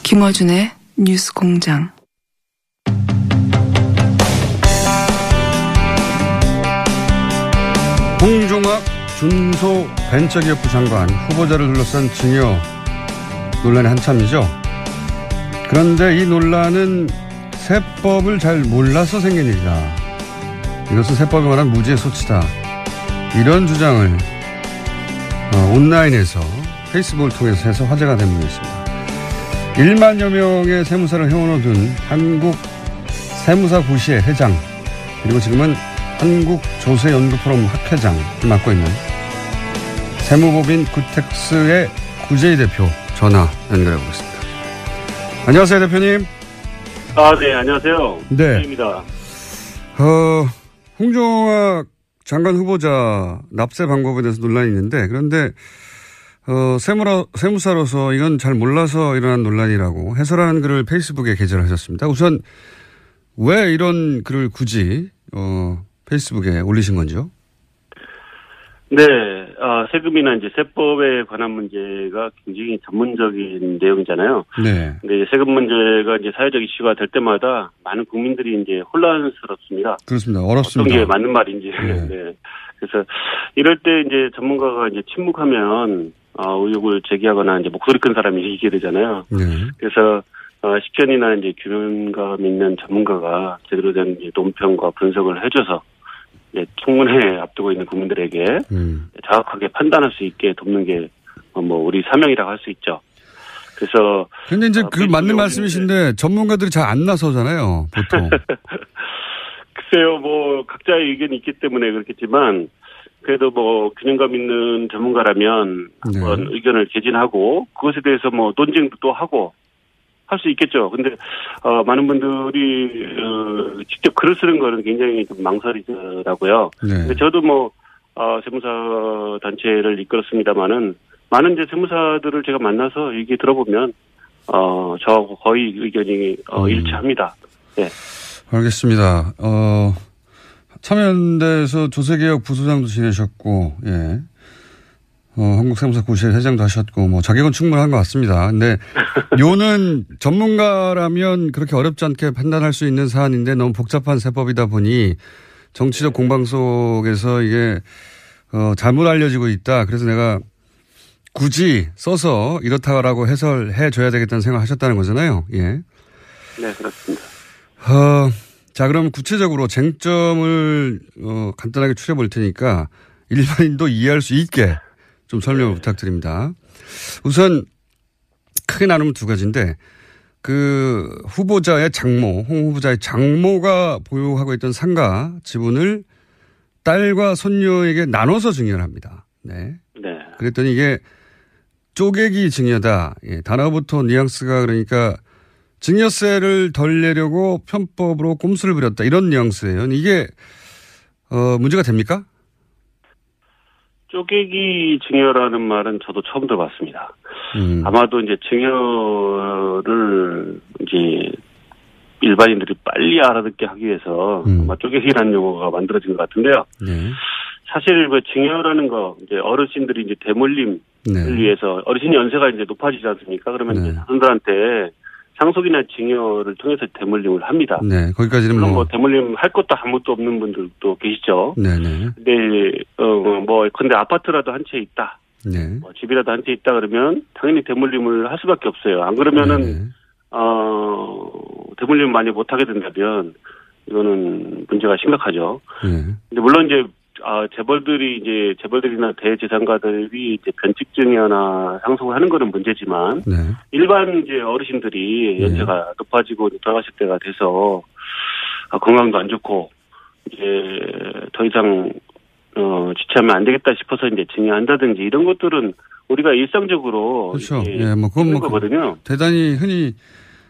김어준의 뉴스공장. 홍종학 중소벤처기업부 장관 후보자를 둘러싼 증여 논란이 한참이죠. 그런데 이 논란은 세법을 잘 몰라서 생긴 일이다. 이것은 세법에 관한 무지의 소치다. 이런 주장을 온라인에서 페이스북을 통해서 해서 화제가 된 분이 있습니다. 1만여 명의 세무사를 해원어둔 한국 세무사구시의 회장, 그리고 지금은 한국조세연구포럼 학회장을 맡고 있는 세무법인 구텍스의 구재희 대표 전화 연결해 보겠습니다. 안녕하세요, 대표님. 네, 안녕하세요. 네. 입니다. 홍종학 장관 후보자 납세 방법에 대해서 논란이 있는데, 그런데 세무사로서 이건 잘 몰라서 일어난 논란이라고 해설하는 글을 페이스북에 게재하셨습니다. 우선 왜 이런 글을 굳이 페이스북에 올리신 건지요? 네, 세금이나 이제 세법에 관한 문제가 굉장히 전문적인 내용이잖아요. 네. 근데 세금 문제가 이제 사회적 이슈가 될 때마다 많은 국민들이 이제 혼란스럽습니다. 그렇습니다. 어렵습니다. 어떤 게 맞는 말인지. 네. 네. 그래서 이럴 때 이제 전문가가 이제 침묵하면 의혹을 제기하거나 이제 목소리 큰 사람이 이기게 되잖아요. 네. 그래서 식견이나 이제 규명감 있는 전문가가 제대로 된 이제 논평과 분석을 해줘서 이제 청문회에 앞두고 있는 국민들에게 정확하게 판단할 수 있게 돕는 게 우리 사명이라고 할 수 있죠. 그래서 근데 이제 그 맞는 말씀이신데 전문가들이 잘 안 나서잖아요, 보통. 글쎄요, 각자의 의견이 있기 때문에 그렇겠지만 그래도 균형감 있는 전문가라면 네. 한번 의견을 개진하고 그것에 대해서 논쟁도 또 하고 할 수 있겠죠. 근데 많은 분들이 직접 글을 쓰는 거는 굉장히 좀 망설이더라고요. 네. 근데 저도 세무사 단체를 이끌었습니다마는 많은 이제 세무사들을 제가 만나서 얘기 들어보면 저하고 거의 의견이 일치합니다. 네. 알겠습니다. 참여연대에서 조세개혁 부소장도 지내셨고, 예. 한국세무사구시의 회장도 하셨고, 자격은 충분한 것 같습니다. 근데, 요는 전문가라면 그렇게 어렵지 않게 판단할 수 있는 사안인데 너무 복잡한 세법이다 보니 정치적 공방 속에서 이게, 잘못 알려지고 있다. 그래서 내가 굳이 써서 이렇다라고 해설해 줘야 되겠다는 생각을 하셨다는 거잖아요. 예. 네, 그렇습니다. 자, 그럼 구체적으로 쟁점을 간단하게 추려 볼 테니까 일반인도 이해할 수 있게 좀 설명을 부탁드립니다. 우선 크게 나누면 두 가지인데 그 후보자의 장모, 홍 후보자의 장모가 보유하고 있던 상가 지분을 딸과 손녀에게 나눠서 증여를 합니다. 네. 네. 그랬더니 이게 쪼개기 증여다. 예, 단어부터 뉘앙스가 그러니까 증여세를 덜 내려고 편법으로 꼼수를 부렸다. 이런 뉘앙스예요. 이게 문제가 됩니까? 쪼개기 증여라는 말은 저도 처음 들어봤습니다. 아마도 이제 증여를 이제 일반인들이 빨리 알아듣게 하기 위해서 아마 쪼개기라는 용어가 만들어진 것 같은데요. 네. 사실 증여라는 거 이제 어르신들이 이제 대물림을 네. 위해서 어르신 연세가 이제 높아지지 않습니까? 그러면 네. 이제 자손들한테 상속이나 증여를 통해서 대물림을 합니다. 네, 거기까지는 물론 대물림 할 것도 아무것도 없는 분들도 계시죠. 네네. 근데 근데 아파트라도 한 채 있다. 네. 집이라도 한 채 있다 그러면 당연히 대물림을 할 수밖에 없어요. 안 그러면은 네네. 대물림 많이 못 하게 된다면 이거는 문제가 심각하죠. 네. 근데 물론 이제 재벌들이나 대재산가들이 이제 변칙증여나 상속을 하는 거는 문제지만 네. 일반 이제 어르신들이 연세가 높아지고 돌아가실 때가 돼서 건강도 안 좋고 이제 더 이상 주체하면 안 되겠다 싶어서 이제 증여한다든지 이런 것들은 우리가 일상적으로. 그렇죠. 예, 뭐, 그건 뭐. 거거든요. 대단히 흔히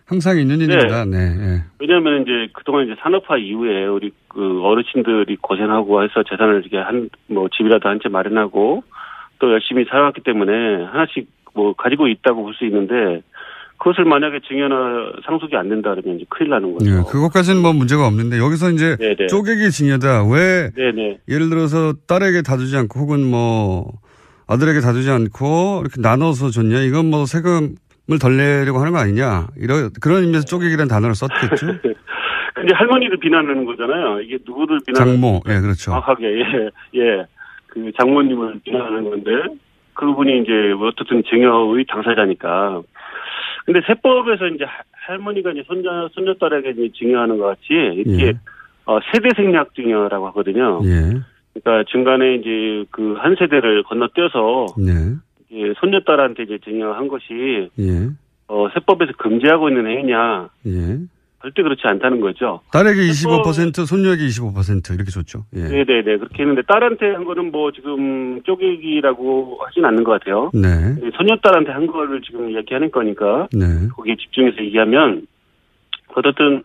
항상 있는 일입니다. 네. 네. 왜냐하면 이제 그동안 이제 산업화 이후에 우리 그 어르신들이 고생하고 해서 재산을 이렇게 뭐 집이라도 한 채 마련하고 또 열심히 살아왔기 때문에 하나씩 뭐 가지고 있다고 볼 수 있는데 그것을 만약에 증여나 상속이 안 된다 그러면 이제 큰일 나는 거죠. 네, 그것까지는 뭐 문제가 없는데 여기서 이제 네네. 쪼개기 증여다. 왜 네네. 예를 들어서 딸에게 다 주지 않고 혹은 뭐 아들에게 다 주지 않고 이렇게 나눠서 줬냐. 이건 뭐 세금을 덜 내려고 하는 거 아니냐. 그런 의미에서 쪼개기라는 단어를 썼겠죠. 근데 할머니를 비난하는 거잖아요. 이게 누구를 비난하는 장모. 예, 그렇죠. 정확하게. 예. 그 장모님을 비난하는 건데 그분이 이제 어떻든 증여의 당사자니까. 근데 세법에서 이제 할머니가 이제 손녀딸에게 이제 증여하는 것 같이 이렇게 세대 생략 증여라고 하거든요. 예. 그러니까 중간에 이제 그 한 세대를 건너뛰어서 이제 손녀딸한테 이제 증여한 것이 세법에서 금지하고 있는 행위냐? 예. 절대 그렇지 않다는 거죠. 딸에게 25%, 손녀에게 25% 이렇게 줬죠. 예. 네네네. 그렇게 했는데 딸한테 한 거는 뭐 지금 쪼개기라고 하진 않는 것 같아요. 네. 손녀딸한테 한 거를 지금 이야기하는 거니까. 네. 거기에 집중해서 얘기하면 어쨌든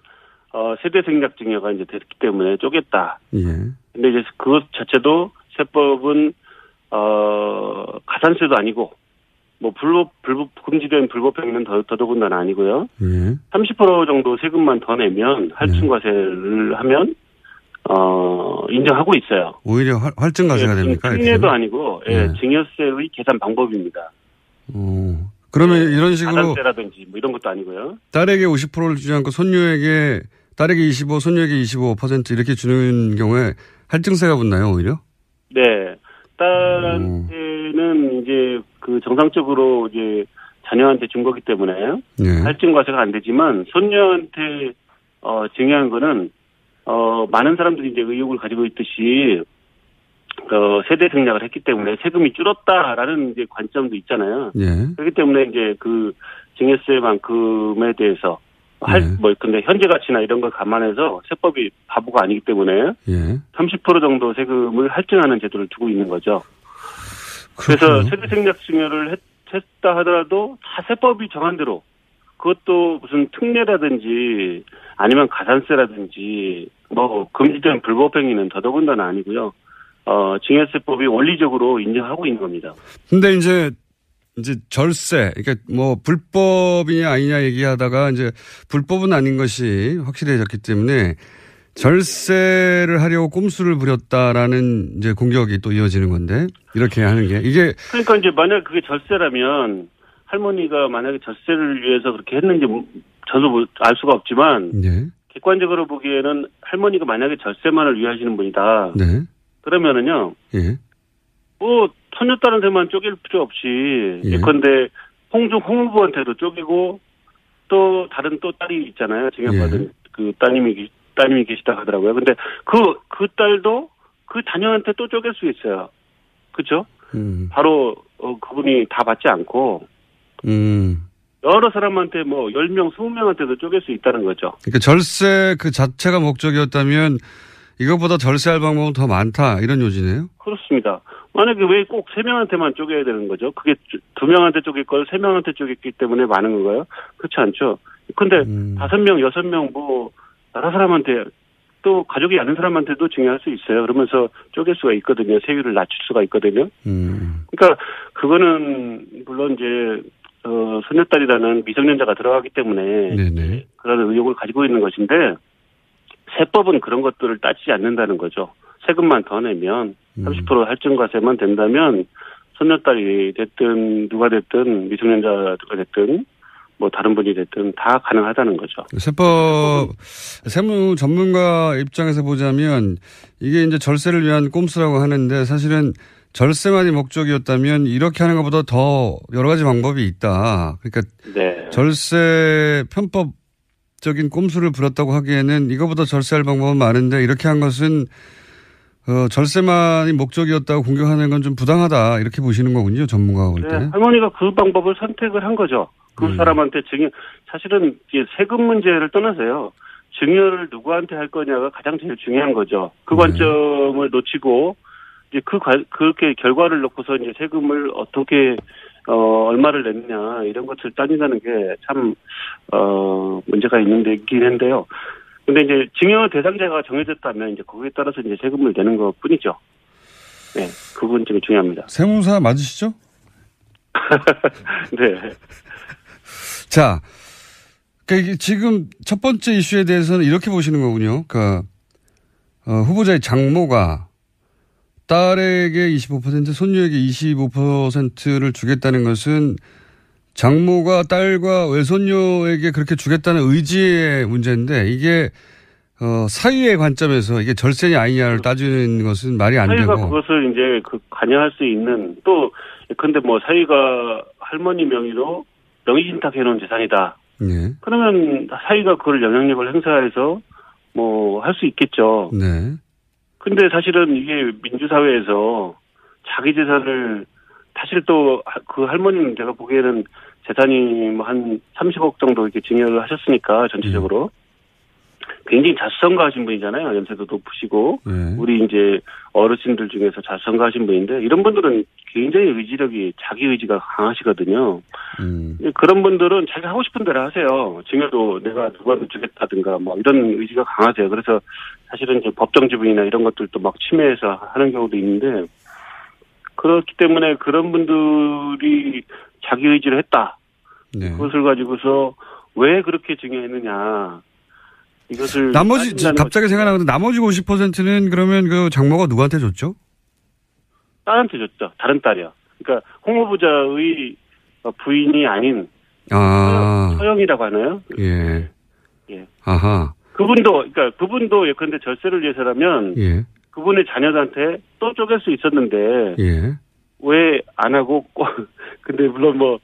세대 생략 증여가 이제 됐기 때문에 쪼갰다. 예. 근데 이제 그것 자체도 세법은 가산세도 아니고. 뭐 금지된 불법행위는 더더군다나 아니고요. 30% 정도 세금만 더 내면 할증과세를 하면 인정하고 있어요. 오히려 할증과세가 됩니까? 특례도 아니고 증여세의 계산 방법입니다. 그러면 이런 식으로 가산세라든지 뭐 이런 것도 아니고요. 딸에게 50%를 주지 않고 딸에게 25, 손녀에게 25% 이렇게 주는 경우에 할증세가 붙나요, 오히려? 네. 딸한테는 이제 그 정상적으로 이제 자녀한테 준 거기 때문에 할증과세가 안 되지만 손녀한테 증여한 거는 많은 사람들이 이제 의혹을 가지고 있듯이 세대 생략을 했기 때문에 세금이 줄었다라는 이제 관점도 있잖아요. 그렇기 때문에 이제 그 증여세만큼에 대해서 근데 현재 가치나 이런 걸 감안해서 세법이 바보가 아니기 때문에 30% 정도 세금을 할증하는 제도를 두고 있는 거죠. 그래서 세대 생략 증여를 했다 하더라도 다 세법이 정한 대로 그것도 무슨 특례라든지 아니면 가산세라든지 뭐 금지된 불법행위는 더더군다나 아니고요. 증여세법이 원리적으로 인정하고 있는 겁니다. 근데 이제 절세, 그러니까 뭐 불법이냐 아니냐 얘기하다가 이제 불법은 아닌 것이 확실해졌기 때문에 절세를 하려고 꼼수를 부렸다라는 이제 공격이 또 이어지는 건데 이렇게 하는 게 이게 그러니까 이제 만약 그게 절세라면 할머니가 만약에 절세를 위해서 그렇게 했는지 저도 알 수가 없지만 객관적으로 보기에는 할머니가 만약에 절세만을 위하시는 분이다. 그러면은요. 뭐 손녀딸한테만 쪼갤 필요 없이 예컨대 홍 후보한테도 쪼개고 또 다른 또 딸이 있잖아요. 증여받은 그 따님이 계시다 하더라고요. 근데 그 딸도 그 자녀한테 또 쪼갤 수 있어요. 그렇죠? 바로 그분이 다 받지 않고 여러 사람한테 뭐 10명, 20명한테도 쪼갤 수 있다는 거죠. 그러니까 절세 그 자체가 목적이었다면 이것보다 절세할 방법은 더 많다 이런 요지네요. 그렇습니다. 만약에 왜 꼭 3명한테만 쪼개야 되는 거죠? 그게 2명한테 쪼갤 걸 3명한테 쪼갰기 때문에 많은 건가요? 그렇지 않죠. 근데 5명, 6명 뭐 여러 사람한테 또 가족이 아는 사람한테도 증여할 수 있어요. 그러면서 쪼갤 수가 있거든요. 세율을 낮출 수가 있거든요. 그러니까 그거는 물론 이제 손녀딸이라는 미성년자가 들어가기 때문에 그런 의혹을 가지고 있는 것인데 세법은 그런 것들을 따지지 않는다는 거죠. 세금만 더 내면 30% 할증과세만 된다면 손녀딸이 됐든 누가 됐든 미성년자가 됐든 뭐 다른 분이 됐든 다 가능하다는 거죠. 세무 전문가 입장에서 보자면 이게 이제 절세를 위한 꼼수라고 하는데 사실은 절세만이 목적이었다면 이렇게 하는 것보다 더 여러 가지 방법이 있다. 그러니까 절세 편법적인 꼼수를 부렸다고 하기에는 이거보다 절세할 방법은 많은데 이렇게 한 것은 절세만이 목적이었다고 공격하는 건 좀 부당하다 이렇게 보시는 거군요. 전문가가 볼 때. 할머니가 그 방법을 선택을 한 거죠. 그 사람한테 사실은 세금 문제를 떠나서요. 증여를 누구한테 할 거냐가 가장 제일 중요한 거죠. 그 관점을 놓치고 이제 그렇게 결과를 놓고서 이제 세금을 어떻게 얼마를 냈냐 이런 것을 따진다는 게 참 문제가 있긴 한데요. 근데 이제 증여 대상자가 정해졌다면 이제 거기에 따라서 이제 세금을 내는 것 뿐이죠. 네, 그 부분이 좀 중요합니다. 세무사 맞으시죠? 네. 자, 그러니까 지금 첫 번째 이슈에 대해서는 이렇게 보시는 거군요. 그러니까 후보자의 장모가 딸에게 25%, 손녀에게 25%를 주겠다는 것은 장모가 딸과 외손녀에게 그렇게 주겠다는 의지의 문제인데 이게 사위의 관점에서 이게 절세냐 아니냐를 따지는 것은 말이 안 되고. 사위가 그것을 이제 관여할 수 있는 또 근데 뭐 사위가 할머니 명의로 명의신탁해 놓은 재산이다. 네. 그러면 사위가 그걸 영향력을 행사해서 뭐 할 수 있겠죠. 네. 근데 사실은 이게 민주사회에서 자기 재산을 사실 또 그 할머니는 제가 보기에는 재산이 뭐 한 30억 정도 이렇게 증여를 하셨으니까 전체적으로 굉장히 자수성가하신 분이잖아요. 연세도 높으시고 우리 이제 어르신들 중에서 자수성가하신 분인데 이런 분들은 굉장히 의지력이 자기 의지가 강하시거든요. 그런 분들은 자기가 하고 싶은 대로 하세요. 증여도 내가 누구한테 주겠다든가 뭐 이런 의지가 강하세요. 그래서 사실은 이제 법정 지분이나 이런 것들도 막 침해해서 하는 경우도 있는데 그렇기 때문에 그런 분들이 자기 의지를 했다. 네. 그것을 가지고서 왜 그렇게 증여했느냐. 이것을 나머지 갑자기 생각나는데 나머지 50%는 그러면 그 장모가 누구한테 줬죠? 딸한테 줬죠. 다른 딸이요. 그러니까 홍 후보자의 부인이 아닌 서영이라고 하나요? 예. 예. 아하. 그분도 그런데 절세를 위해서라면 예. 그분의 자녀들한테 또 쪼갤 수 있었는데 예. 왜 안 하고 근데 물론 뭐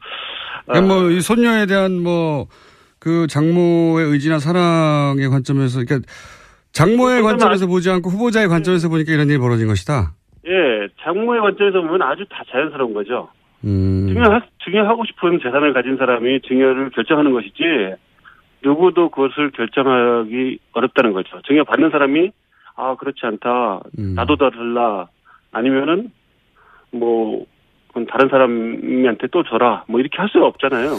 뭐 이 손녀에 대한 뭐 그 장모의 의지나 사랑의 관점에서 그러니까 장모의 관점에서 보지 않고 후보자의 관점에서 보니까 이런 일이 벌어진 것이다. 예, 장모의 관점에서 보면 아주 다 자연스러운 거죠. 증여하고 싶은 재산을 가진 사람이 증여를 결정하는 것이지 누구도 그것을 결정하기 어렵다는 거죠. 증여 받는 사람이 그렇지 않다. 나도 더 달라. 아니면은 뭐 다른 사람한테 또 줘라. 뭐 이렇게 할 수가 없잖아요.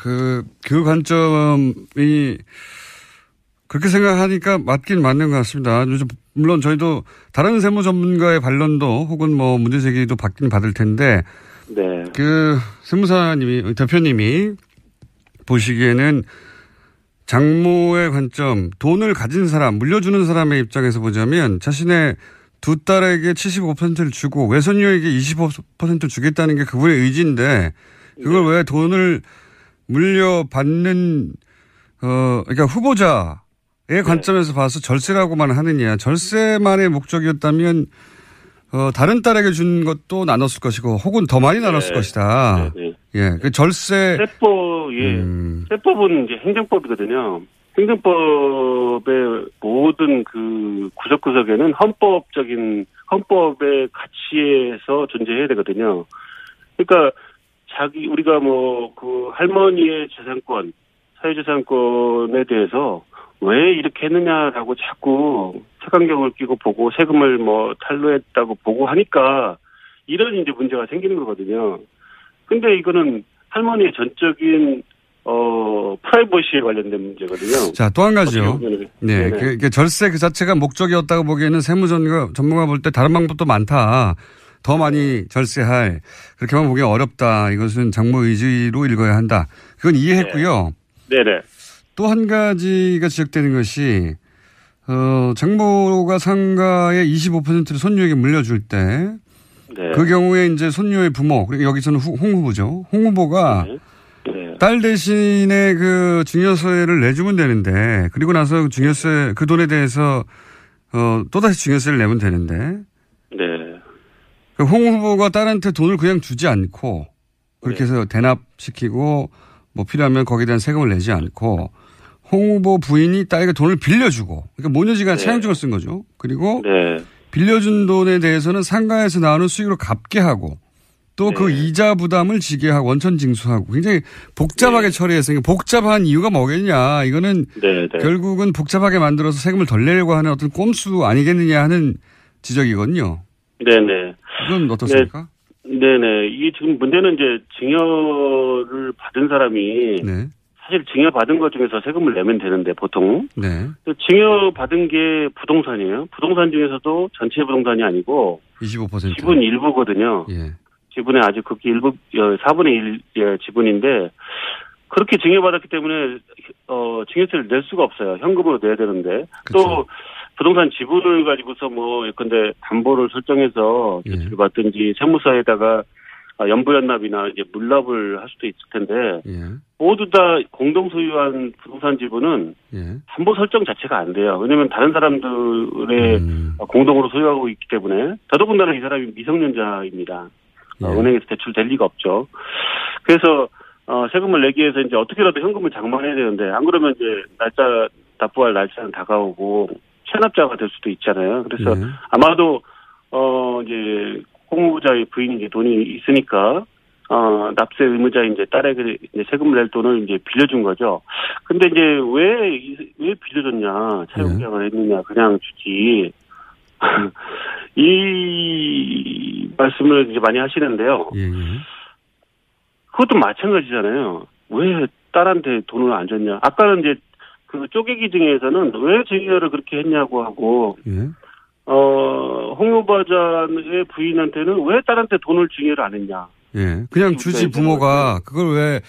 그 관점이 그렇게 생각하니까 맞긴 맞는 것 같습니다. 물론 저희도 다른 세무 전문가의 반론도 혹은 뭐 문제 제기도 받긴 받을 텐데. 네. 그 대표님이 보시기에는 장모의 관점, 돈을 가진 사람, 물려주는 사람의 입장에서 보자면 자신의 두 딸에게 75%를 주고 외손녀에게 25%를 주겠다는 게 그분의 의지인데 그걸 왜 돈을 물려받는 그러니까 후보자의 관점에서 봐서 절세라고만 하느냐. 절세만의 목적이었다면 다른 딸에게 준 것도 나눴을 것이고 혹은 더 많이 나눴을 것이다. 예, 그 절세 세법은 이제 행정법이거든요. 행정법의 모든 그 구석구석에는 헌법의 가치에서 존재해야 되거든요. 그러니까 우리가 뭐 그 할머니의 재산권, 사회재산권에 대해서 왜 이렇게 했느냐라고 자꾸 색안경을 끼고 보고 세금을 뭐 탈루했다고 보고 하니까 이런 이제 문제가 생기는 거거든요. 근데 이거는 할머니의 전적인 프라이버시에 관련된 문제거든요. 자, 또 한 가지요. 네. 그 절세 그 자체가 목적이었다고 보기에는 세무전문가 볼 때 다른 방법도 많다. 더 많이 절세할. 그렇게만 보기 어렵다. 이것은 장모 의지로 읽어야 한다. 그건 이해했고요. 네네. 또 한 가지가 지적되는 것이, 장모가 상가의 25%를 손녀에게 물려줄 때, 네. 그 경우에 이제 손녀의 부모, 그리고 여기서는 홍 후보죠. 홍 후보가 딸 대신에 그 증여세를 내주면 되는데, 그리고 나서 증여세, 그 돈에 대해서, 또다시 증여세를 내면 되는데. 네. 홍 후보가 딸한테 돈을 그냥 주지 않고, 그렇게 해서 대납시키고, 뭐 필요하면 거기에 대한 세금을 내지 않고, 홍 후보 부인이 딸에게 돈을 빌려주고, 그러니까 모녀지간 차용증을 쓴 거죠. 그리고 빌려준 돈에 대해서는 상가에서 나오는 수익으로 갚게 하고, 또 그 이자 부담을 지게 하고 원천 징수하고 굉장히 복잡하게 처리해서 복잡한 이유가 뭐겠냐. 이거는 결국은 복잡하게 만들어서 세금을 덜 내려고 하는 어떤 꼼수 아니겠느냐 하는 지적이거든요. 네네. 이건 어떻습니까? 네네. 이게 지금 문제는 이제 증여를 받은 사람이 네. 사실 증여받은 것 중에서 세금을 내면 되는데 보통 네. 증여받은 게 부동산이에요. 부동산 중에서도 전체 부동산이 아니고 25%. 지분 일부거든요. 예. 지분의 아주 극히 일부 4분의 1 지분인데 그렇게 증여받았기 때문에 증여세를 낼 수가 없어요. 현금으로 내야 되는데 그쵸. 또 부동산 지분을 가지고서 뭐 예컨대 담보를 설정해서 대출을 받든지 세무서에다가 연부연납이나 이제 물납을 할 수도 있을 텐데 모두 다 공동 소유한 부동산 지분은 담보 설정 자체가 안 돼요. 왜냐하면 다른 사람들의 공동으로 소유하고 있기 때문에 더더군다나 이 사람이 미성년자입니다. 은행에서 대출 될 리가 없죠. 그래서 세금을 내기 위해서 이제 어떻게라도 현금을 장만해야 되는데 안 그러면 이제 납부할 날짜는 다가오고 체납자가 될 수도 있잖아요. 그래서 아마도 이제 공무자의 부인이 이제 돈이 있으니까 납세 의무자인 이제 딸에게 이제 세금을 낼 돈을 이제 빌려준 거죠. 근데 이제 왜 빌려줬냐? 차용계약을 했느냐? 그냥 주지. 이 말씀을 이제 많이 하시는데요. 그것도 마찬가지잖아요. 왜 딸한테 돈을 안 줬냐? 아까는 이제 그 쪼개기 중에서는 왜 증여를 그렇게 했냐고 하고, 홍 후보자의 부인한테는 왜 딸한테 돈을 증여를 안 했냐? 그냥 주지 부모가 그걸 왜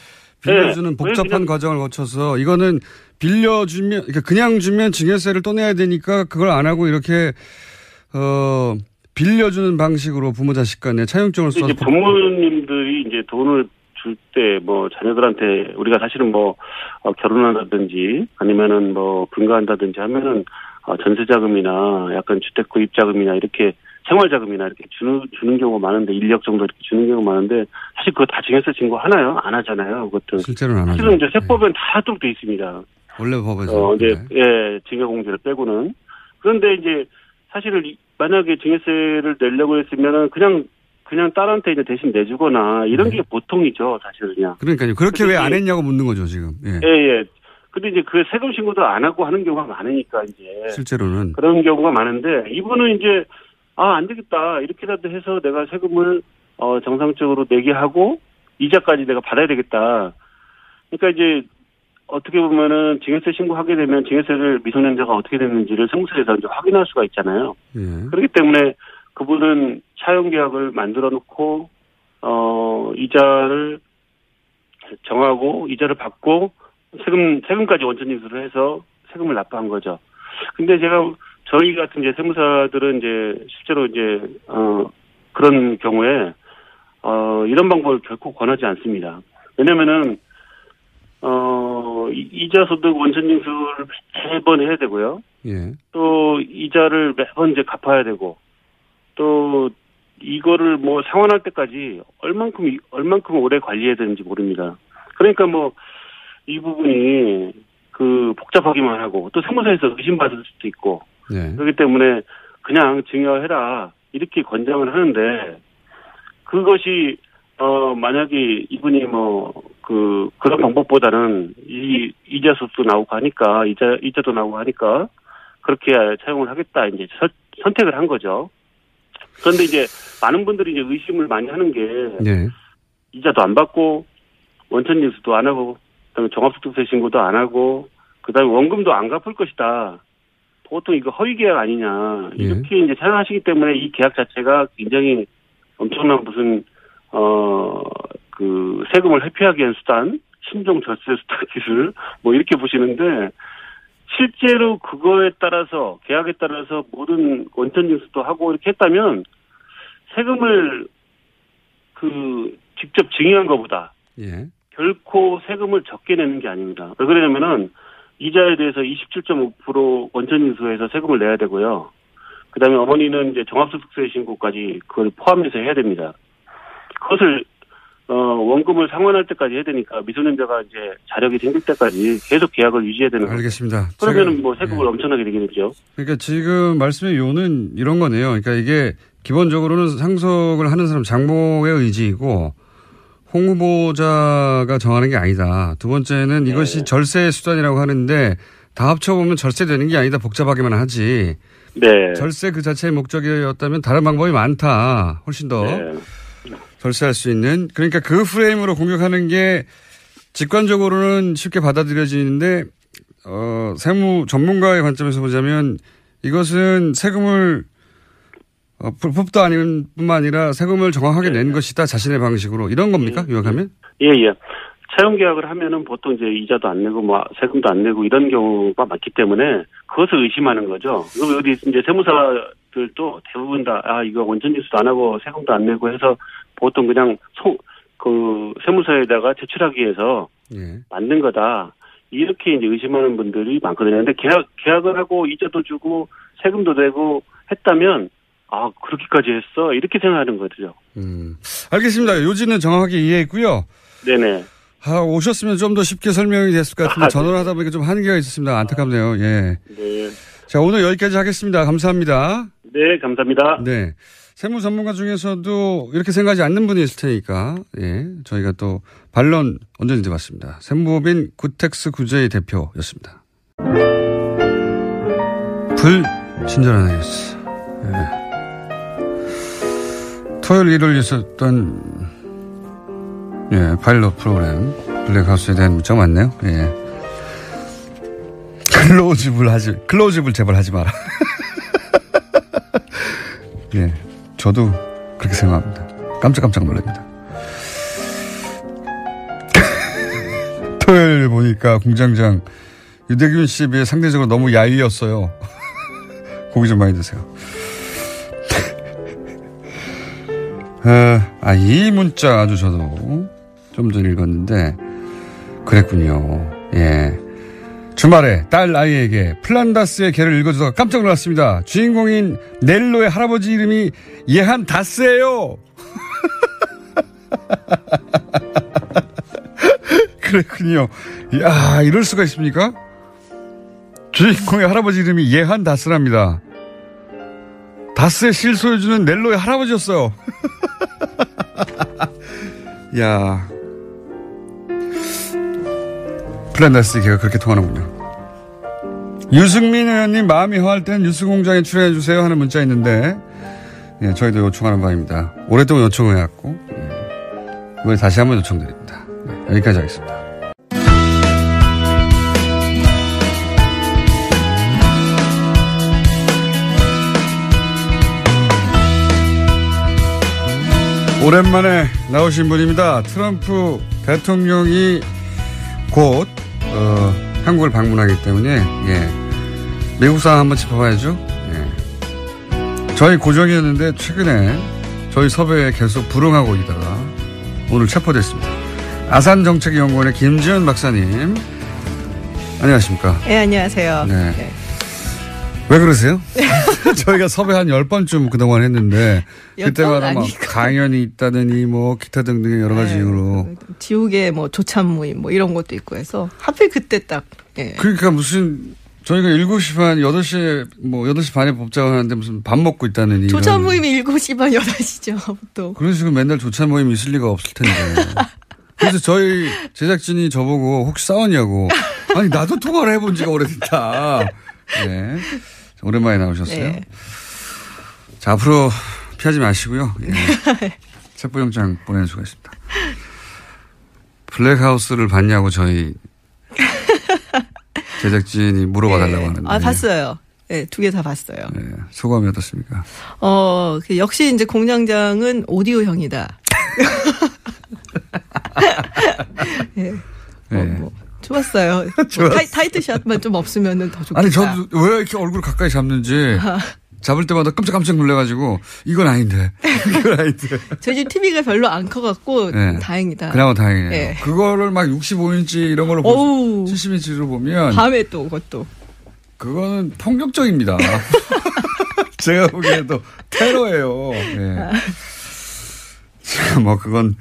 빌려주는 복잡한 과정을 거쳐서 이거는 빌려주면, 그냥 주면 증여세를 또 내야 되니까 그걸 안 하고 이렇게, 빌려주는 방식으로 부모 자식 간에 차용증을 써서. 이제 부모님들이 이제 돈을 줄 때 뭐 자녀들한테 우리가 사실은 뭐 결혼한다든지 아니면은 뭐 분가한다든지 하면은 전세자금이나 약간 주택 구입자금이나 이렇게 생활자금이나 이렇게 주는 경우가 많은데 1억 정도 이렇게 주는 경우가 많은데 사실 그거 다 증여세 신고 하나요? 안 하잖아요. 그것도. 실제로는 안 하죠. 실은 이제 세법엔 다 하도록 돼 있습니다. 원래 법에서. 이제 증여공제를 빼고는. 그런데 이제 사실은 만약에 증여세를 내려고 했으면은 그냥 딸한테 이제 대신 내주거나 이런 게 보통이죠, 사실은 그냥. 그러니까요. 그렇게 왜 안 했냐고 묻는 거죠, 지금. 예. 근데 이제 그 세금 신고도 안 하고 하는 경우가 많으니까 이제. 실제로는. 그런 경우가 많은데 이분은 이제 안 되겠다. 이렇게라도 해서 내가 세금을 정상적으로 내게 하고 이자까지 내가 받아야 되겠다. 그러니까 이제 어떻게 보면은 증여세 신고하게 되면 증여세를 미성년자가 어떻게 됐는지를 세무서에서 이제 확인할 수가 있잖아요. 그렇기 때문에 그분은 차용계약을 만들어 놓고, 이자를 정하고, 이자를 받고, 세금까지 원천징수를 해서 세금을 납부한 거죠. 근데 저희 같은 이제 세무사들은 이제 실제로 이제, 그런 경우에, 이런 방법을 결코 권하지 않습니다. 왜냐면은, 이자 소득 원천징수를 매번 해야 되고요. 또 이자를 매번 이제 갚아야 되고, 또 이거를 뭐 상환할 때까지 얼만큼 오래 관리해야 되는지 모릅니다. 그러니까 뭐 이 부분이 복잡하기만 하고 또 세무서에서 의심받을 수도 있고 그렇기 때문에 그냥 증여해라 이렇게 권장을 하는데 그것이 만약에 이분이 그런 방법보다는 이자 수도 나오고 하니까 이자도 나오고 하니까 그렇게 차용을 하겠다 이제 선택을 한 거죠. 그런데 이제 많은 분들이 이제 의심을 많이 하는 게 이자도 안 받고 원천징수도 안 하고 그다음에 종합소득세 신고도 안 하고 그다음에 원금도 안 갚을 것이다. 보통 이거 허위 계약 아니냐 이렇게 이제 생각하시기 때문에 이 계약 자체가 굉장히 엄청난 무슨 세금을 회피하기 위한 수단, 신종 절세 수단 기술 뭐 이렇게 보시는데 실제로 그거에 따라서 계약에 따라서 모든 원천징수도 하고 이렇게 했다면 세금을 직접 증여한 것보다 결코 세금을 적게 내는 게 아닙니다. 왜 그러냐면은 이자에 대해서 27.5% 원천징수해서 세금을 내야 되고요. 그다음에 어머니는 이제 종합소득세 신고까지 그걸 포함해서 해야 됩니다. 그것을 원금을 상환할 때까지 해야 되니까 미성년자가 이제 자력이 생길 때까지 계속 계약을 유지해야 되는 거죠. 알겠습니다. 그러면은 뭐 세금을 엄청나게 내겠죠. 그러니까 지금 말씀의 요는 이런 거네요. 그러니까 이게 기본적으로는 상속을 하는 사람 장모의 의지이고 홍 후보자가 정하는 게 아니다. 두 번째는 이것이 절세 수단이라고 하는데 다 합쳐보면 절세되는 게 아니다. 복잡하게만 하지. 네. 절세 그 자체의 목적이었다면 다른 방법이 많다. 훨씬 더 네. 절세할 수 있는. 그러니까 그 프레임으로 공격하는 게 직관적으로는 쉽게 받아들여지는데 세무 전문가의 관점에서 보자면 이것은 세금을 불법도 아닌 뿐만 아니라 세금을 정확하게 낸 것이다. 자신의 방식으로. 이런 겁니까? 요약하면? 예. 채용 계약을 하면은 보통 이제 이자도 안 내고 뭐 세금도 안 내고 이런 경우가 많기 때문에 그것을 의심하는 거죠. 그럼 어디 이제 세무사들도 대부분 다 이거 원천 징수도 안 하고 세금도 안 내고 해서 보통 그냥 그 세무서에다가 제출하기 위해서 만든 거다. 이렇게 이제 의심하는 분들이 많거든요. 근데 계약을 하고 이자도 주고 세금도 내고 했다면 그렇게까지 했어? 이렇게 생각하는 거죠. 알겠습니다. 요지는 정확하게 이해했고요. 네네. 오셨으면 좀 더 쉽게 설명이 됐을 것 같은데 전화를 하다 보니까 좀 한계가 있었습니다. 안타깝네요. 예. 네. 자, 오늘 여기까지 하겠습니다. 감사합니다. 네, 감사합니다. 네. 세무 전문가 중에서도 이렇게 생각하지 않는 분이 있을 테니까, 저희가 또 반론 언제든지 받습니다. 세무법인 구텍스 구제의 대표였습니다. 불친절한 뉴스. 토요일 일요일 있었던 파일럿 프로그램 블랙하우스에 대한 문자가 많네요. 클로즈업을 제발 하지 마라. 저도 그렇게 생각합니다. 깜짝깜짝 놀랍니다. 토요일 보니까 공장장 유대균 씨에 비해 상대적으로 너무 야위였어요. 고기 좀 많이 드세요. 이 문자 아주 저도 좀 전에 읽었는데 그랬군요. 주말에 딸 아이에게 플란다스의 개를 읽어줘서 깜짝 놀랐습니다. 주인공인 넬로의 할아버지 이름이 예한 다스예요. 그랬군요. 이야, 이럴 수가 있습니까? 주인공의 할아버지 이름이 예한 다스랍니다. 다스의 실소유주는 넬로의 할아버지였어요. 야, 플란다스 개가 그렇게 통하는군요. 유승민 의원님 마음이 허할 땐 뉴스공장에 출연해주세요 하는 문자 있는데 저희도 요청하는 바입니다. 오랫동안 요청해왔고 이번에 다시 한번 요청드립니다. 여기까지 하겠습니다. 오랜만에 나오신 분입니다. 트럼프 대통령이 곧 한국을 방문하기 때문에 미국 상황 한번 짚어봐야죠. 저희 고정이었는데 최근에 저희 섭외에 계속 불응하고 있다가 오늘 체포됐습니다. 아산정책연구원의 김지연 박사님, 안녕하십니까? 네, 안녕하세요. 네. 왜 그러세요? 저희가 섭외 한 10번쯤 그동안 했는데 그때마다 막 강연이 있다더니 뭐 기타 등등의 여러 가지 이유로 지옥의 뭐 조찬 모임 뭐 이런 것도 있고 해서 하필 그때 딱 그러니까 무슨 저희가 7시 반 8시에 뭐 8시 반에 법자고 하는데 무슨 밥 먹고 있다는 조찬 모임이 7시 반 8시죠 또. 그런 식으로 맨날 조찬 모임이 있을 리가 없을 텐데. 그래서 저희 제작진이 저보고 혹시 싸웠냐고. 아니 나도 통화를 해본 지가 오래됐다. 네. 오랜만에 나오셨어요. 네. 자, 앞으로 피하지 마시고요. 체포영장 보내는 수가 있습니다. 블랙하우스를 봤냐고 저희 제작진이 물어봐 달라고 하는데. 봤어요. 네, 2개 다 봤어요. 네, 소감이 어떻습니까? 역시 이제 공장장은 오디오형이다. 좋았어요. 타이트샷만 좀 없으면 더 좋겠다. 아니, 저도 왜 이렇게 얼굴 가까이 잡는지 잡을 때마다 깜짝깜짝 놀래가지고 이건 아닌데. 이건 아닌데. 저희 집 TV가 별로 안 커갖고 다행이다. 그나마 다행이에요. 네. 그거를 막 65인치 이런 걸로 70인치로 보면. 밤에 또 그것도. 그거는 폭력적입니다. 제가 보기에도 테러예요. 네. 뭐 그건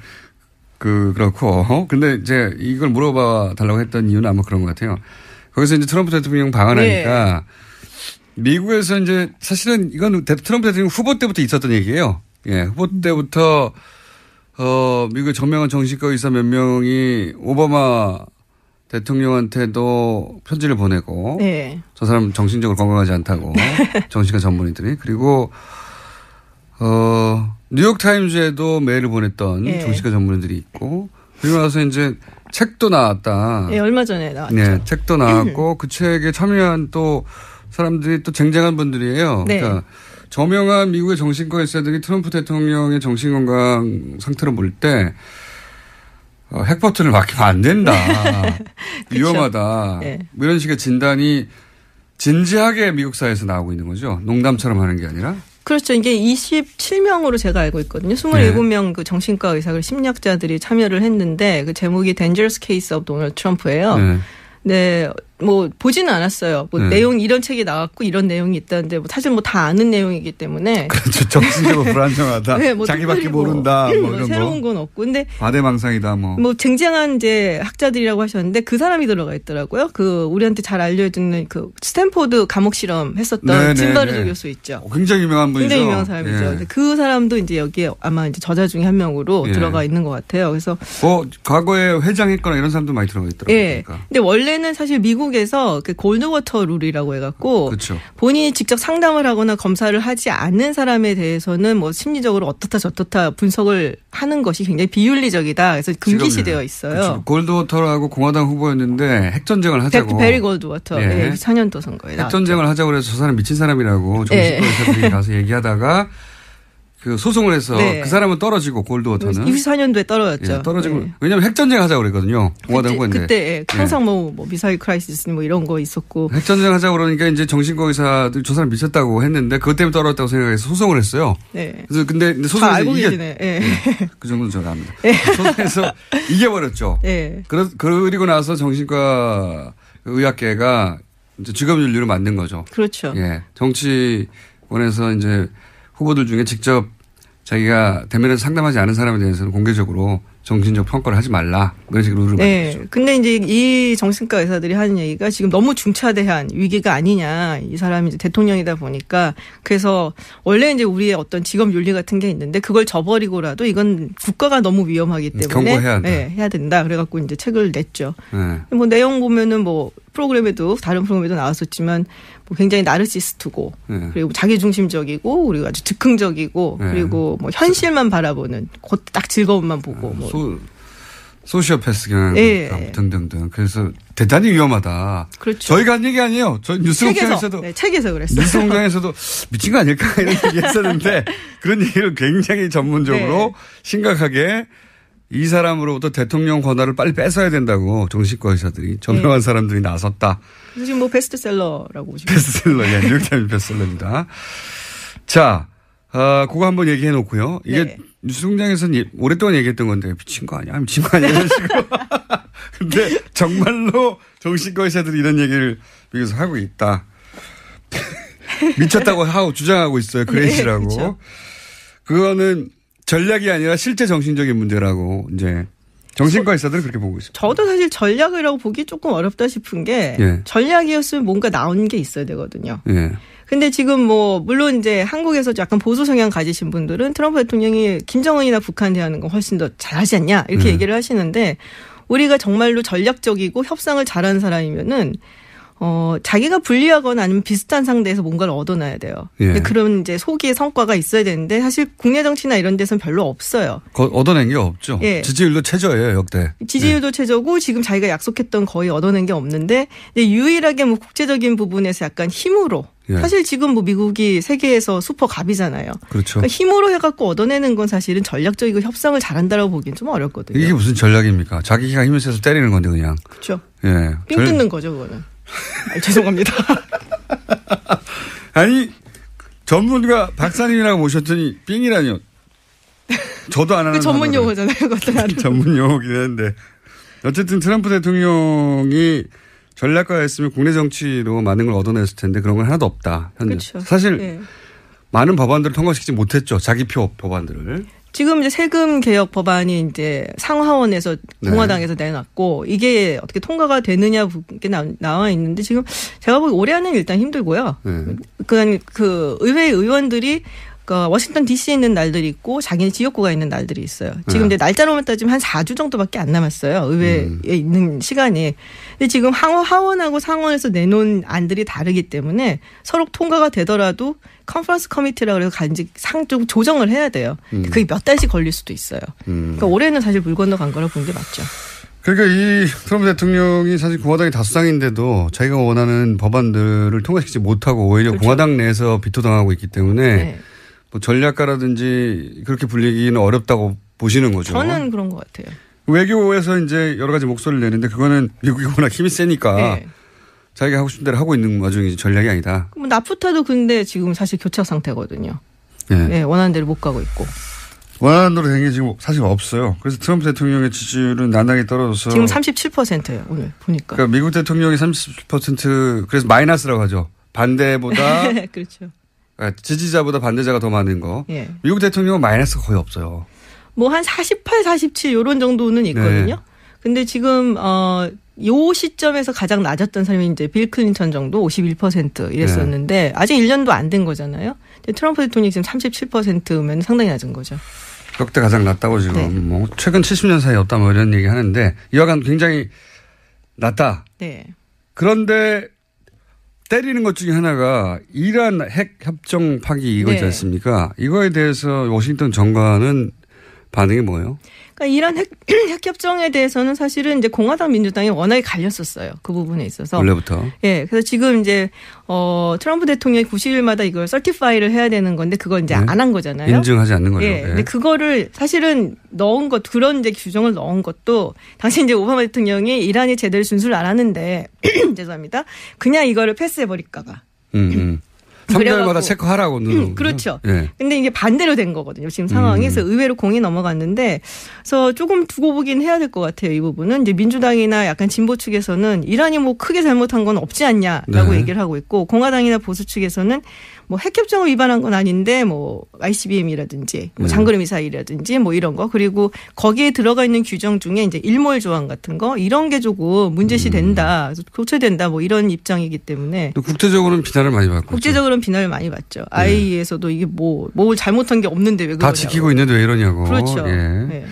그렇고. 근데 이제 이걸 물어봐 달라고 했던 이유는 아마 그런 것 같아요. 거기서 이제 트럼프 대통령 방한하니까 미국에서 이제 사실은 이건 트럼프 대통령 후보 때부터 있었던 얘기예요. 후보 때부터 미국의 저명한 정신과 의사 몇 명이 오바마 대통령한테도 편지를 보내고 네. 저 사람 정신적으로 건강하지 않다고 정신과 전문의들이 그리고 뉴욕타임즈에도 메일을 보냈던 네. 정신과 전문의들이 있고 그리고 나서 이제 책도 나왔다. 네, 얼마 전에 나왔죠. 네, 책도 나왔고 그 책에 참여한 또 사람들이 또 쟁쟁한 분들이에요. 네. 그러니까 저명한 미국의 정신과 의사들이 트럼프 대통령의 정신건강 상태를 볼 때 핵버튼을 맡기면 안 된다. 위험하다. 네. 뭐 이런 식의 진단이 진지하게 미국 사회에서 나오고 있는 거죠. 농담처럼 하는 게 아니라. 그렇죠. 이게 27명으로 제가 알고 있거든요. 27명 그 정신과 의사, 그 심리학자들이 참여를 했는데 그 제목이 Dangerous Case of Donald Trump예요. 네. 네, 뭐 보지는 않았어요. 뭐 네. 내용 이런 책이 나왔고 이런 내용이 있다는데 뭐 사실 뭐 다 아는 내용이기 때문에 그렇죠. 정신적으로 불안정하다. 네, 뭐 자기밖에 뭐, 모른다. 뭐 이런 새로운 거. 건 없고 근데 과대망상이다. 뭐 쟁쟁한 이제 학자들이라고 하셨는데 그 사람이 들어가 있더라고요. 그 우리한테 잘 알려주는 그 스탠포드 감옥 실험 했었던 네, 짐바르조 네. 교수 있죠. 굉장히 유명한 분이죠. 굉장히 유명한 사람이죠. 예. 근데 그 사람도 이제 여기에 아마 이제 저자 중에 한 명으로 예. 들어가 있는 것 같아요. 그래서 과거에 회장했거나 이런 사람도 많이 들어가 있더라고요. 예. 그러니까. 근데 원래는 사실 미국에서 그 골드워터 룰이라고 해갖고 그렇죠. 본인이 직접 상담을 하거나 검사를 하지 않는 사람에 대해서는 뭐 심리적으로 어떻다 저떻다 분석을 하는 것이 굉장히 비윤리적이다. 그래서 금기시되어 있어요. 그렇죠. 골드워터라고 공화당 후보였는데 핵전쟁을 하자고. 베리 골드워터. 예. 예. 4년도 선거에 핵전쟁을 하자고 그래서 저 사람 미친 사람이라고 정신과 의사들이 가서 얘기하다가 그 소송을 해서 네. 그 사람은 떨어지고 골드워터는 24년도에 떨어졌죠. 예, 떨어지고 네. 왜냐하면 핵전쟁 하자고 그랬거든요. 공화당 후보인데. 그때 예. 항상 뭐 미사일 크라이시스 뭐 이런 거 있었고. 핵전쟁 하자고 그러니까 이제 정신과 의사들 저 사람 미쳤다고 했는데 그것 때문에 떨어졌다고 생각해서 소송을 했어요. 네. 그래서 근데 다 소송에서 알고 계시네. 예. 그 정도는 제가 압니다. 소송에서 이겨버렸죠. 예. 그리고 나서 정신과 의학계가 이제 직업윤리를 만든 거죠. 그렇죠. 예. 정치원에서 이제 후보들 중에 직접 자기가 대면에서 상담하지 않은 사람에 대해서는 공개적으로 정신적 평가를 하지 말라. 그런 식으로 룰을 만들었죠. 네. 근데 이제 이 정신과 의사들이 하는 얘기가 지금 너무 중차대한 위기가 아니냐. 이 사람이 이제 대통령이다 보니까. 그래서 원래 이제 우리의 어떤 직업 윤리 같은 게 있는데 그걸 저버리고라도 이건 국가가 너무 위험하기 때문에. 경고해야 한다. 네, 해야 된다. 그래갖고 이제 책을 냈죠. 네. 뭐 내용 보면은 뭐 다른 프로그램에도 나왔었지만 뭐 굉장히 나르시스트고 네. 그리고 자기중심적이고 그리고 아주 즉흥적이고 네. 그리고 뭐 현실만 바라보는 곧 딱 즐거움만 보고 뭐 소시오패스 경향 예. 등등등. 그래서 대단히 위험하다. 그렇죠. 저희가 한 얘기 아니에요. 저 뉴스공장에서도 책에서 그랬어요. 뉴스공장에서도 미친 거 아닐까 이런 얘기 했었는데 그런 얘기를 굉장히 전문적으로 네. 심각하게 이 사람으로부터 대통령 권한을 빨리 뺏어야 된다고 정신과 의사들이 저명한 사람들이 나섰다. 그래서 지금 뭐 베스트셀러라고 보시면 베스트셀러, 예, 뉴욕타임즈 베스트셀러입니다. 자, 그거 한번 얘기해 놓고요. 이게 네. 뉴스공장에서는 오랫동안 얘기했던 건데 미친 거 아니야? 미친 거 아니야? 이런 식으로. 근데 정말로 정신과 의사들이 이런 얘기를 미국에서 하고 있다. 미쳤다고 하고 주장하고 있어요. 그레이시라고. 네, 그렇죠. 그거는 전략이 아니라 실제 정신적인 문제라고 이제 정신과 의사들은 그렇게 보고 있습니다. 저도 사실 전략이라고 보기 조금 어렵다 싶은 게 예. 전략이었으면 뭔가 나온 게 있어야 되거든요. 예. 근데 지금 뭐 물론 이제 한국에서 약간 보수 성향 가지신 분들은 트럼프 대통령이 김정은이나 북한 대하는 건 훨씬 더 잘하지 않냐 이렇게 얘기를 하시는데 우리가 정말로 전략적이고 협상을 잘하는 사람이면은 자기가 불리하거나 아니면 비슷한 상대에서 뭔가를 얻어놔야 돼요. 예. 그런 이제 소기의 성과가 있어야 되는데 사실 국내 정치나 이런 데서는 별로 없어요. 얻어낸 게 없죠. 예. 지지율도 최저예요, 역대. 지지율도 최저고 지금 자기가 약속했던 거의 얻어낸 게 없는데 이제 유일하게 뭐 국제적인 부분에서 약간 힘으로 예. 사실 지금 뭐 미국이 세계에서 슈퍼 갑이잖아요. 그렇죠. 그러니까 힘으로 해갖고 얻어내는 건 사실은 전략적이고 협상을 잘한다고 보기엔 좀 어렵거든요. 이게 무슨 전략입니까? 자기가 힘을 세서 때리는 건데 그냥. 그렇죠. 예. 삥 뜯는 거죠, 그거는. 죄송합니다. 아니 전문가 박사님이라고 모셨더니 삥이라뇨. 저도 안 하는 그 전문 단어를. 용어잖아요, 그것도. 전문 용어긴 한데 어쨌든 트럼프 대통령이 전략가였으면 국내 정치로 많은 걸 얻어냈을 텐데 그런 건 하나도 없다. 현재. 그렇죠. 사실 예. 많은 법안들을 통과시키지 못했죠. 자기 표 법안들을. 지금 이제 세금 개혁 법안이 이제 상하원에서 네. 공화당에서 내놨고 이게 어떻게 통과가 되느냐 게 나와 있는데 지금 제가 보기 올해 안은 일단 힘들고요. 네. 그 의회 의원들이 그러니까 워싱턴 DC에 있는 날들이 있고 자기네 지역구가 있는 날들이 있어요. 지금 이제 날짜로만 따지면 한 4주 정도밖에 안 남았어요. 의회에 있는 시간이. 근데 지금 하원하고 상원에서 내놓은 안들이 다르기 때문에 서로 통과가 되더라도 컨퍼런스 커미티라고 해서 간직 좀 조정을 해야 돼요. 그게 몇 달씩 걸릴 수도 있어요. 그러니까 올해는 사실 물 건너간 거라 보는 게 맞죠. 그러니까 이 트럼프 대통령이 사실 공화당이 다수당인데도 자기가 원하는 법안들을 통과시키지 못하고 오히려 그렇죠. 공화당 내에서 비토당하고 있기 때문에 네. 뭐 전략가라든지 그렇게 불리기는 어렵다고 보시는 거죠. 저는 그런 것 같아요. 외교에서 이제 여러 가지 목소리를 내는데 그거는 미국이 워낙 힘이 세니까 네. 자기가 하고 싶은 대로 하고 있는 와중이지 전략이 아니다. 뭐 나프타도 근데 지금 사실 교착 상태거든요. 네. 네, 원하는 대로 못 가고 있고. 원하는 대로 된 게 지금 사실 없어요. 그래서 트럼프 대통령의 지지율은 나날이 떨어져서. 지금 37%예요. 오늘 보니까. 그러니까 미국 대통령이 37% 그래서 마이너스라고 하죠. 반대보다. 그렇죠. 지지자보다 반대자가 더 많은 거. 예. 미국 대통령은 마이너스가 거의 없어요. 뭐 한 48, 47 이런 정도는 있거든요. 네. 근데 지금 요 시점에서 가장 낮았던 사람이 이제 빌 클린턴 정도 51% 이랬었는데 네. 아직 1년도 안 된 거잖아요. 트럼프 대통령이 지금 37%면 상당히 낮은 거죠. 역대 가장 낮다고 지금 네. 뭐 최근 70년 사이 없다 뭐 이런 얘기 하는데 이와간 굉장히 낮다. 네. 그런데 때리는 것 중에 하나가 이란 핵 협정 파기 이거지 네. 않습니까? 이거에 대해서 워싱턴 정관은 반응이 뭐예요? 그러니까 이란 핵 협정에 대해서는 사실은 이제 공화당 민주당이 워낙에 갈렸었어요. 그 부분에 있어서. 원래부터. 예. 그래서 지금 이제 트럼프 대통령이 90일마다 이걸 서티파이를 해야 되는 건데 그걸 이제 네. 안 한 거잖아요. 인증하지 않는 거죠. 예. 근데 그거를 사실은 넣은 것 그런 이제 규정을 넣은 것도 당시 이제 오바마 대통령이 이란이 제대로 준수를 안 하는데 죄송합니다. 그냥 이거를 패스해 버릴까봐. 3개월마다 체크하라고 누르는 그렇죠. 네. 근데 이게 반대로 된 거거든요. 지금 상황이. 그래서 의외로 공이 넘어갔는데 그래서 조금 두고 보긴 해야 될 것 같아요. 이 부분은. 이제 민주당이나 약간 진보 측에서는 이란이 뭐 크게 잘못한 건 없지 않냐라고 네. 얘기를 하고 있고 공화당이나 보수 측에서는 뭐 핵협정을 위반한 건 아닌데 뭐 ICBM이라든지 뭐 장거리 미사일이라든지 뭐 이런 거 그리고 거기에 들어가 있는 규정 중에 이제 일몰 조항 같은 거 이런 게 조금 문제시 된다. 교체된다. 뭐 이런 입장이기 때문에. 또 국제적으로는 비난을 많이 받고. 국제적으로는 비난을 많이 받죠. IAEA에서도 이게 뭐 잘못한 게 없는데 왜 그러냐고. 다 지키고 있는데 왜 이러냐고. 그렇죠. 예. 네.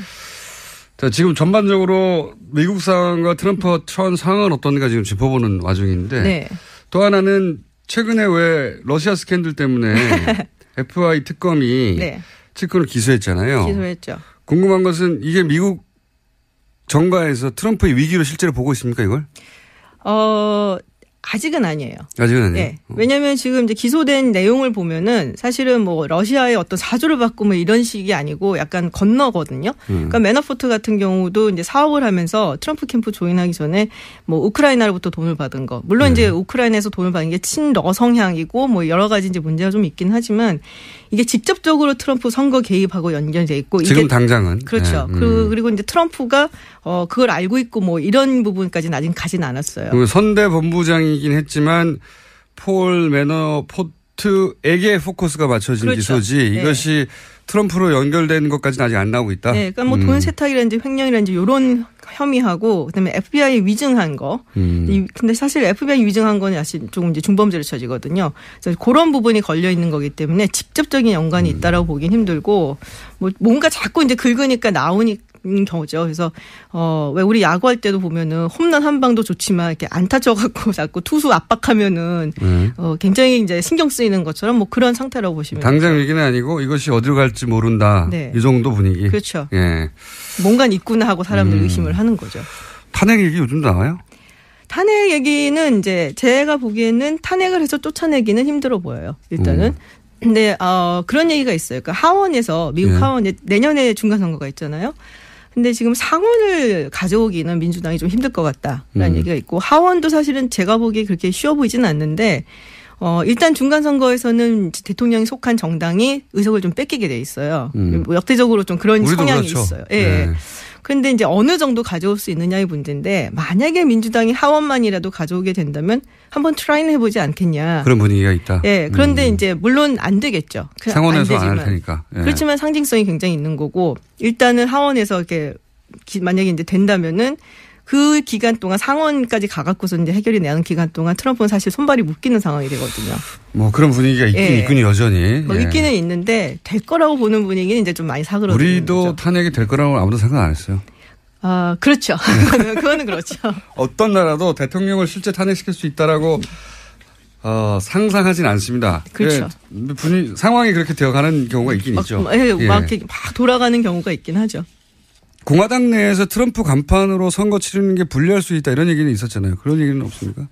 자, 지금 전반적으로 미국 상황과 트럼프 전 상황은 어떤가 지금 짚어보는 와중인데 네. 또 하나는 최근에 왜 러시아 스캔들 때문에 FBI 특검이 네. 측근을 기소했잖아요. 기소했죠. 궁금한 것은 이게 미국 정가에서 트럼프의 위기로 실제로 보고 있습니까 이걸? 아직은 아니에요. 아직은 아니에요. 네. 왜냐하면 지금 이제 기소된 내용을 보면은 사실은 뭐 러시아의 어떤 사주를 받고 뭐 이런 식이 아니고 약간 건너거든요. 그러니까 매너포트 같은 경우도 이제 사업을 하면서 트럼프 캠프 조인하기 전에 뭐 우크라이나로부터 돈을 받은 거. 물론 이제 우크라이나에서 돈을 받은 게 친러 성향이고 뭐 여러 가지 이제 문제가 좀 있긴 하지만 이게 직접적으로 트럼프 선거 개입하고 연결돼 있고 지금 이게 당장은 그렇죠. 네. 그리고 이제 트럼프가 그걸 알고 있고 뭐 이런 부분까지는 아직 가지는 않았어요. 선대 본부장이긴 했지만 폴 매너포트에게 포커스가 맞춰진 그렇죠. 기소지 네. 이것이 트럼프로 연결된 것까지는 아직 안 나오고 있다. 네, 그러니까 뭐 돈 세탁이라든지 횡령이라든지 이런 혐의하고 그다음에 FBI 위증한 거. 근데 사실 FBI 위증한 거는 사실 조금 이제 중범죄로 쳐지거든요. 그래서 그런 부분이 걸려 있는 거기 때문에 직접적인 연관이 있다라고 보긴 힘들고 뭐 뭔가 자꾸 이제 긁으니까 나오니. 경우죠. 그래서 왜 우리 야구할 때도 보면은 홈런 한 방도 좋지만 이렇게 안타 쳐갖고 자꾸 투수 압박하면은 굉장히 이제 신경 쓰이는 것처럼 뭐 그런 상태라고 보시면 당장 되죠. 위기는 아니고 이것이 어디로 갈지 모른다. 네. 이 정도 분위기. 그렇죠. 예. 뭔가 있구나 하고 사람들 의심을 하는 거죠. 탄핵 얘기 요즘 나와요? 탄핵 얘기는 이제 제가 보기에는 탄핵을 해서 쫓아내기는 힘들어 보여요. 일단은. 근데 그런 얘기가 있어요. 그러니까 하원에서 미국 하원에 내년에 중간 선거가 있잖아요. 근데 지금 상원을 가져오기는 민주당이 좀 힘들 것 같다라는 얘기가 있고 하원도 사실은 제가 보기에 그렇게 쉬워 보이지는 않는데 일단 중간 선거에서는 대통령이 속한 정당이 의석을 좀 뺏기게 돼 있어요. 뭐 역대적으로 좀 그런 성향이 그렇죠. 있어요. 예. 네. 그런데 이제 어느 정도 가져올 수 있느냐의 문제인데 만약에 민주당이 하원만이라도 가져오게 된다면 한번 트라이는 해보지 않겠냐. 그런 분위기가 있다. 예. 그런데 이제 물론 안 되겠죠. 상원에서 안 할 테니까. 예. 그렇지만 상징성이 굉장히 있는 거고 일단은 하원에서 이렇게 만약에 이제 된다면은 그 기간 동안 상원까지 가갖고서 이제 해결이 나는 기간 동안 트럼프는 사실 손발이 묶이는 상황이 되거든요. 뭐 그런 분위기가 있긴 있군요, 여전히. 뭐 있기는 있는데 될 거라고 보는 분위기는 이제 좀 많이 사그러지는 우리도 거죠. 탄핵이 될 거라고 아무도 생각 안 했어요. 아, 그렇죠. 그거는 그렇죠. 어떤 나라도 대통령을 실제 탄핵시킬 수 있다라고 상상하진 않습니다. 그렇죠. 상황이 그렇게 되어가는 경우가 있긴 있죠. 막 이렇게 막 돌아가는 경우가 있긴 하죠. 공화당 내에서 트럼프 간판으로 선거 치르는 게 불리할 수 있다 이런 얘기는 있었잖아요. 그런 얘기는 없습니까?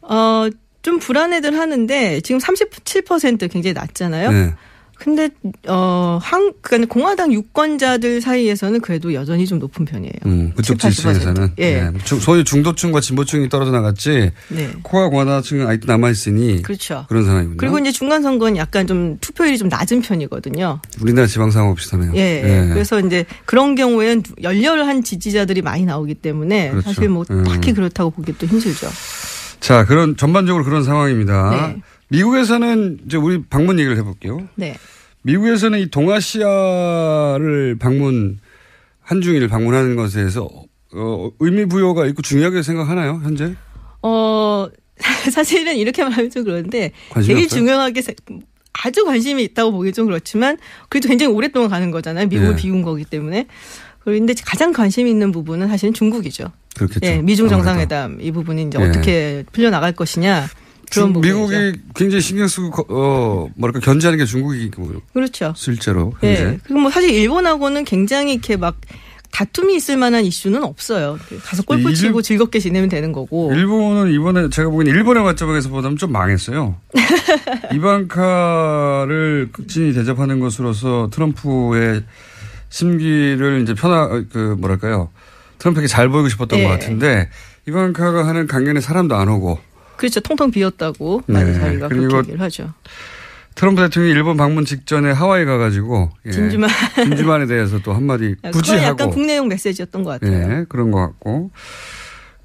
좀 불안해들 하는데 지금 37% 굉장히 낮잖아요. 네. 근데 그러니까 공화당 유권자들 사이에서는 그래도 여전히 좀 높은 편이에요. 그쪽 지지층에서는. 예. 네. 소위 중도층과 진보층이 떨어져 나갔지. 네. 코어 공화당층은 아직도 남아 있으니. 그렇죠. 그런 상황이군요. 그리고 이제 중간 선거는 약간 좀 투표율이 좀 낮은 편이거든요. 우리나라 지방선거 비슷하네요. 예. 예. 그래서 이제 그런 경우에는 열렬한 지지자들이 많이 나오기 때문에 그렇죠. 사실 뭐 딱히 그렇다고 보기도 힘들죠. 자, 전반적으로 그런 상황입니다. 네. 미국에서는 이제 우리 방문 얘기를 해볼게요. 네. 미국에서는 이 동아시아를 한중일 방문하는 것에 대해서 의미 부여가 있고 중요하게 생각하나요, 현재? 사실은 이렇게 말하면 좀 그런데 없어요? 되게 중요하게 아주 관심이 있다고 보기 좀 그렇지만 그래도 굉장히 오랫동안 가는 거잖아요. 미국을 비운 거기 때문에. 그런데 가장 관심 있는 부분은 사실은 중국이죠. 그렇겠죠. 예, 미중 정상회담 이 부분이 이제 어떻게 풀려나갈 것이냐. 그런 미국이 굉장히 신경 쓰고 견제하는 게 중국이고. 그렇죠. 실제로 현재. 예. 그리고 뭐 사실 일본하고는 굉장히 이렇게 막 다툼이 있을 만한 이슈는 없어요. 가서 골프 치고 즐겁게 지내면 되는 거고. 일본은 이번에 제가 보기엔 일본의 관점에서 보다면 좀 망했어요. 이방카를 극진히 대접하는 것으로서 트럼프의 심기를 이제 트럼프에게 잘 보이고 싶었던 것 같은데 이방카가 하는 강연에 사람도 안 오고. 그렇죠. 통통 비었다고 많은 사람가 그렇게 얘기를 하죠. 트럼프 대통령이 일본 방문 직전에 하와이 가가지고 진주만에 대해서 또 한마디 굳이 하고. 약간 국내용 메시지였던 것 같아요. 네, 그런 것 같고.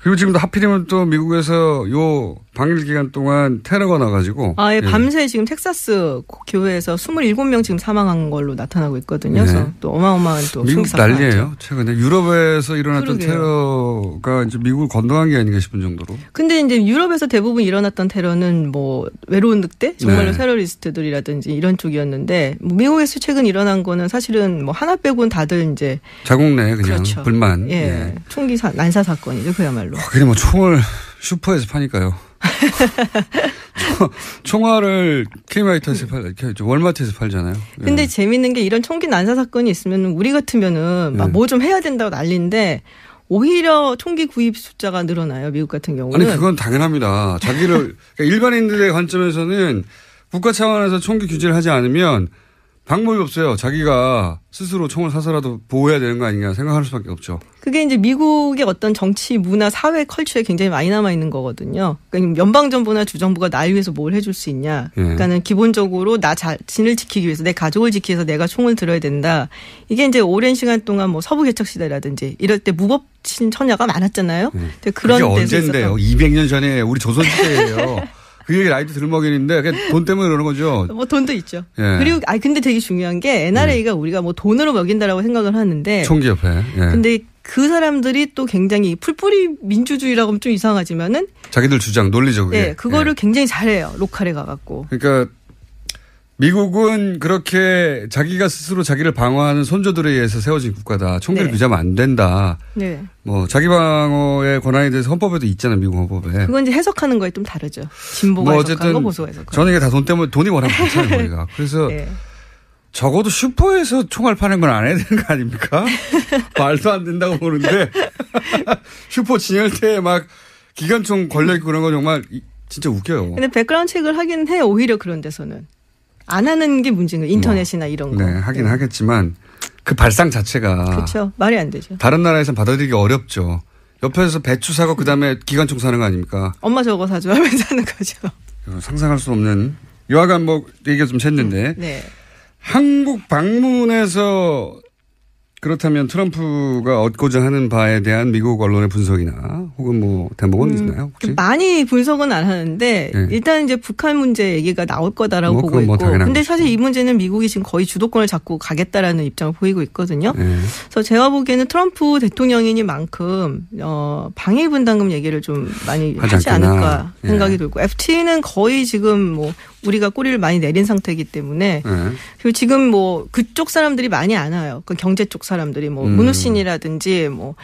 그리고 지금도 하필이면 또 미국에서 요 방일 기간 동안 테러가 나가지고. 밤새 지금 텍사스 교회에서 27명 지금 사망한 걸로 나타나고 있거든요. 그래서 또 어마어마한 또 미국 난리예요. 최근에 유럽에서 일어났던 테러가 이제 미국을 건너간 게 아닌가 싶은 정도로. 근데 이제 유럽에서 대부분 일어났던 테러는 뭐 외로운 늑대 정말로 테러리스트들이라든지 이런 쪽이었는데 미국에서 최근 일어난 거는 사실은 뭐 하나 빼고는 다들 이제 자국 내 그냥 그렇죠. 불만. 총기 난사 사건이죠 그야말로. 그래 뭐 총을 슈퍼에서 파니까요. 총알을 K마이트에서 월마트에서 팔잖아요. 근데 재밌는 게 이런 총기 난사 사건이 있으면 우리 같으면은 막 뭐 좀 해야 된다고 난리인데 오히려 총기 구입 숫자가 늘어나요. 미국 같은 경우는. 아니 그건 당연합니다. 그러니까 일반인들의 관점에서는 국가 차원에서 총기 규제를 하지 않으면 방법이 없어요. 자기가 스스로 총을 사서라도 보호해야 되는 거 아닌가 생각할 수밖에 없죠. 그게 이제 미국의 어떤 정치, 문화, 사회 컬처에 굉장히 많이 남아 있는 거거든요. 그러니까 연방정부나 주정부가 날 위해서 뭘 해줄 수 있냐. 그러니까는 기본적으로 나 자신을 지키기 위해서 내 가족을 지키기 위해서 내가 총을 들어야 된다. 이게 이제 오랜 시간 동안 뭐 서부 개척 시대라든지 이럴 때 무법친 처녀가 많았잖아요. 그런 그게 언젠데요? 200년 전에 우리 조선 시대예요. 그 얘기 라이트 들먹이는데 그냥 돈 때문에 그러는 거죠. 뭐 돈도 있죠. 그리고 근데 되게 중요한 게 NRA가 우리가 뭐 돈으로 먹인다라고 생각을 하는데 총기협회. 근데 그 사람들이 또 굉장히 풀뿌리 민주주의라고 하면 좀 이상하지만은 자기들 주장 논리죠. 그게. 그거를 굉장히 잘해요. 로컬에 가갖고. 그러니까 미국은 그렇게 자기가 스스로 자기를 방어하는 선조들에 의해서 세워진 국가다. 총기를 규제하면 안 된다. 뭐 자기 방어의 권한에 대해서 헌법에도 있잖아요. 미국 헌법에. 그건 이제 해석하는 거에 좀 다르죠. 진보가 뭐 해석한 거, 보수가 해석한 거. 저는 이게 다 돈 때문에 돈이 워낙 많잖아요. 우리가. 그래서 적어도 슈퍼에서 총알 파는 건 안 해야 되는 거 아닙니까? 말도 안 된다고 보는데 슈퍼 진열대에 막 기관총 걸려있고 그런 건 정말 진짜 웃겨요. 근데 백그라운드 체크를 하긴 해요. 오히려 그런 데서는. 안 하는 게 문제인 거예요. 인터넷이나 이런 거. 하긴 하겠지만 그 발상 자체가. 그렇죠. 말이 안 되죠. 다른 나라에서는 받아들이기 어렵죠. 옆에서 배추 사고 그다음에 기관총 사는 거 아닙니까? 엄마 저거 사줘 하면서 하는 거죠. 상상할 수 없는. 여하간 뭐 얘기가 좀 샜는데. 한국 방문에서 그렇다면 트럼프가 얻고자 하는 바에 대한 미국 언론의 분석이나 혹은 뭐 대목은 있나요? 혹시? 많이 분석은 안 하는데 네. 일단 이제 북한 문제 얘기가 나올 거다라고 뭐 보고 있고. 근데 거죠. 사실 이 문제는 미국이 지금 거의 주도권을 잡고 가겠다라는 입장을 보이고 있거든요. 네. 그래서 제가 보기에는 트럼프 대통령이니만큼 방위 분담금 얘기를 좀 많이 하지 않을까 생각이 들고 FTA는 거의 지금 뭐 우리가 꼬리를 많이 내린 상태이기 때문에 그리고 지금 뭐 그쪽 사람들이 많이 안 와요. 그 경제 쪽 사람들이 뭐 문우신이라든지 뭐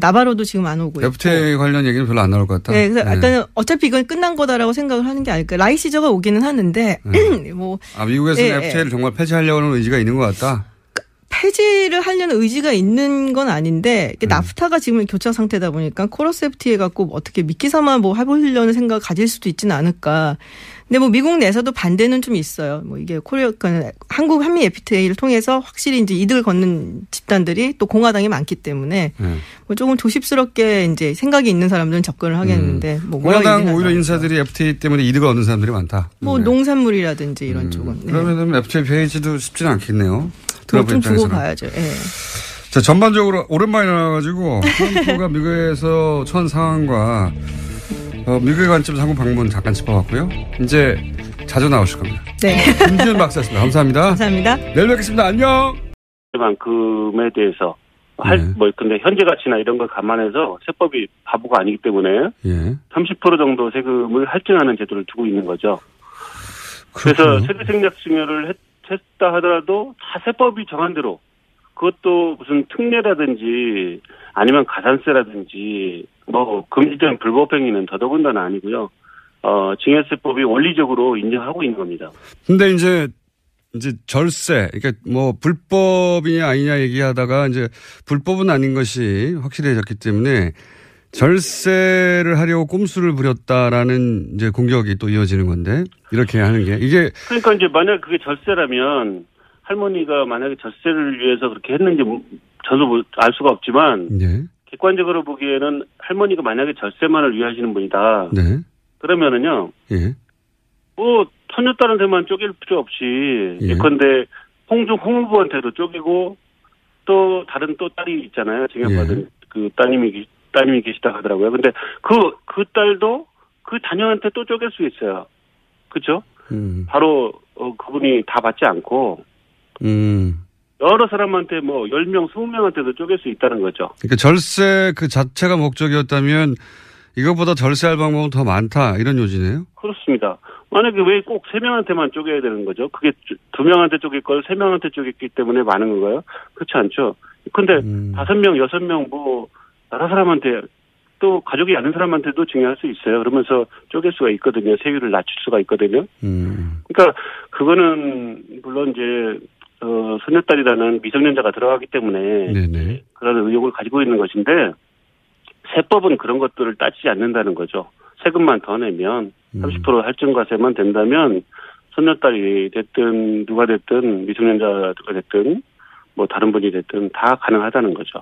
나바로도 지금 안 오고 있고. FTA 관련 얘기는 별로 안 나올 것 같다. 네, 그래서 일단은 어차피 이건 끝난 거다라고 생각을 하는 게 아닐까. 라이시저가 오기는 하는데 뭐 미국에서는 FTA를 정말 폐지하려는 의지가 있는 것 같다. 폐지를 하려는 의지가 있는 건 아닌데 나프타가 지금 교착 상태다 보니까 코러스 FTA 갖고 어떻게 미끼 삼아 뭐 해보려는 생각을 가질 수도 있지는 않을까. 근데 뭐 미국 내에서도 반대는 좀 있어요. 뭐 이게 한국 한미 FTA를 통해서 확실히 이제 이득을 걷는 집단들이 또 공화당이 많기 때문에 뭐 조금 조심스럽게 이제 생각이 있는 사람들은 접근을 하겠는데 뭐 공화당 오히려 인사들이 FTA 때문에 이득을 얻는 사람들이 많다. 뭐 농산물이라든지 이런 쪽은. 네. 그러면 FTA 폐지도 쉽지는 않겠네요. 트럼프 좀 입장에서는. 두고 봐야죠. 예. 자, 전반적으로 오랜만에 나와가지고 트럼프가 미국에서 처한 상황과 미국의 관점에서 한국 방문 잠깐 짚어봤고요. 이제 자주 나오실 겁니다. 네. 김지훈 박사였습니다. 감사합니다. 감사합니다. 내일 뵙겠습니다. 안녕. 만큼에 대해서 근데 현재 가치나 이런 걸 감안해서 세법이 바보가 아니기 때문에 30% 정도 세금을 할증하는 제도를 두고 있는 거죠. 그래서 세대 생략 증여를 했다 하더라도 다 세법이 정한 대로 그것도 무슨 특례라든지 아니면 가산세라든지 뭐 금지된 불법 행위는 더더군다나 아니고요. 증여세법이 원리적으로 인정하고 있는 겁니다. 근데 이제 절세, 그러니까 뭐 불법이냐 아니냐 얘기하다가 이제 불법은 아닌 것이 확실해졌기 때문에 절세를 하려고 꼼수를 부렸다라는 이제 공격이 또 이어지는 건데 이렇게 하는 게 이게 그러니까 이제 만약 그게 절세라면 할머니가 만약에 절세를 위해서 그렇게 했는지 저도 뭐 알 수가 없지만 객관적으로 보기에는 할머니가 만약에 절세만을 위하시는 분이다. 그러면은요. 뭐 손녀딸한테만 쪼갤 필요 없이 예컨대 홍 후보한테도 쪼개고 또 다른 또 딸이 있잖아요. 증여받은 그 따님이 계시다 하더라고요. 근데 그 딸도 그 자녀한테 또 쪼갤 수 있어요. 그렇죠? 바로 그분이 다 받지 않고 여러 사람한테 뭐 10명, 20명한테도 쪼갤 수 있다는 거죠. 그러니까 절세 그 자체가 목적이었다면 이것보다 절세할 방법은 더 많다 이런 요지네요. 그렇습니다. 만약에 왜 꼭 3명한테만 쪼개야 되는 거죠? 그게 2명한테 쪼갤 걸 3명한테 쪼갰기 때문에 많은 건가요? 그렇지 않죠. 근데 5명, 6명 뭐 여러 사람한테 또 가족이 아는 사람한테도 증여할 수 있어요. 그러면서 쪼갤 수가 있거든요. 세율을 낮출 수가 있거든요. 그러니까 그거는 물론 이제 손녀딸이라는 미성년자가 들어가기 때문에 그런 의혹을 가지고 있는 것인데 세법은 그런 것들을 따지지 않는다는 거죠. 세금만 더 내면 30% 할증과세만 된다면 손녀딸이 됐든 누가 됐든 미성년자가 됐든 뭐 다른 분이 됐든 다 가능하다는 거죠.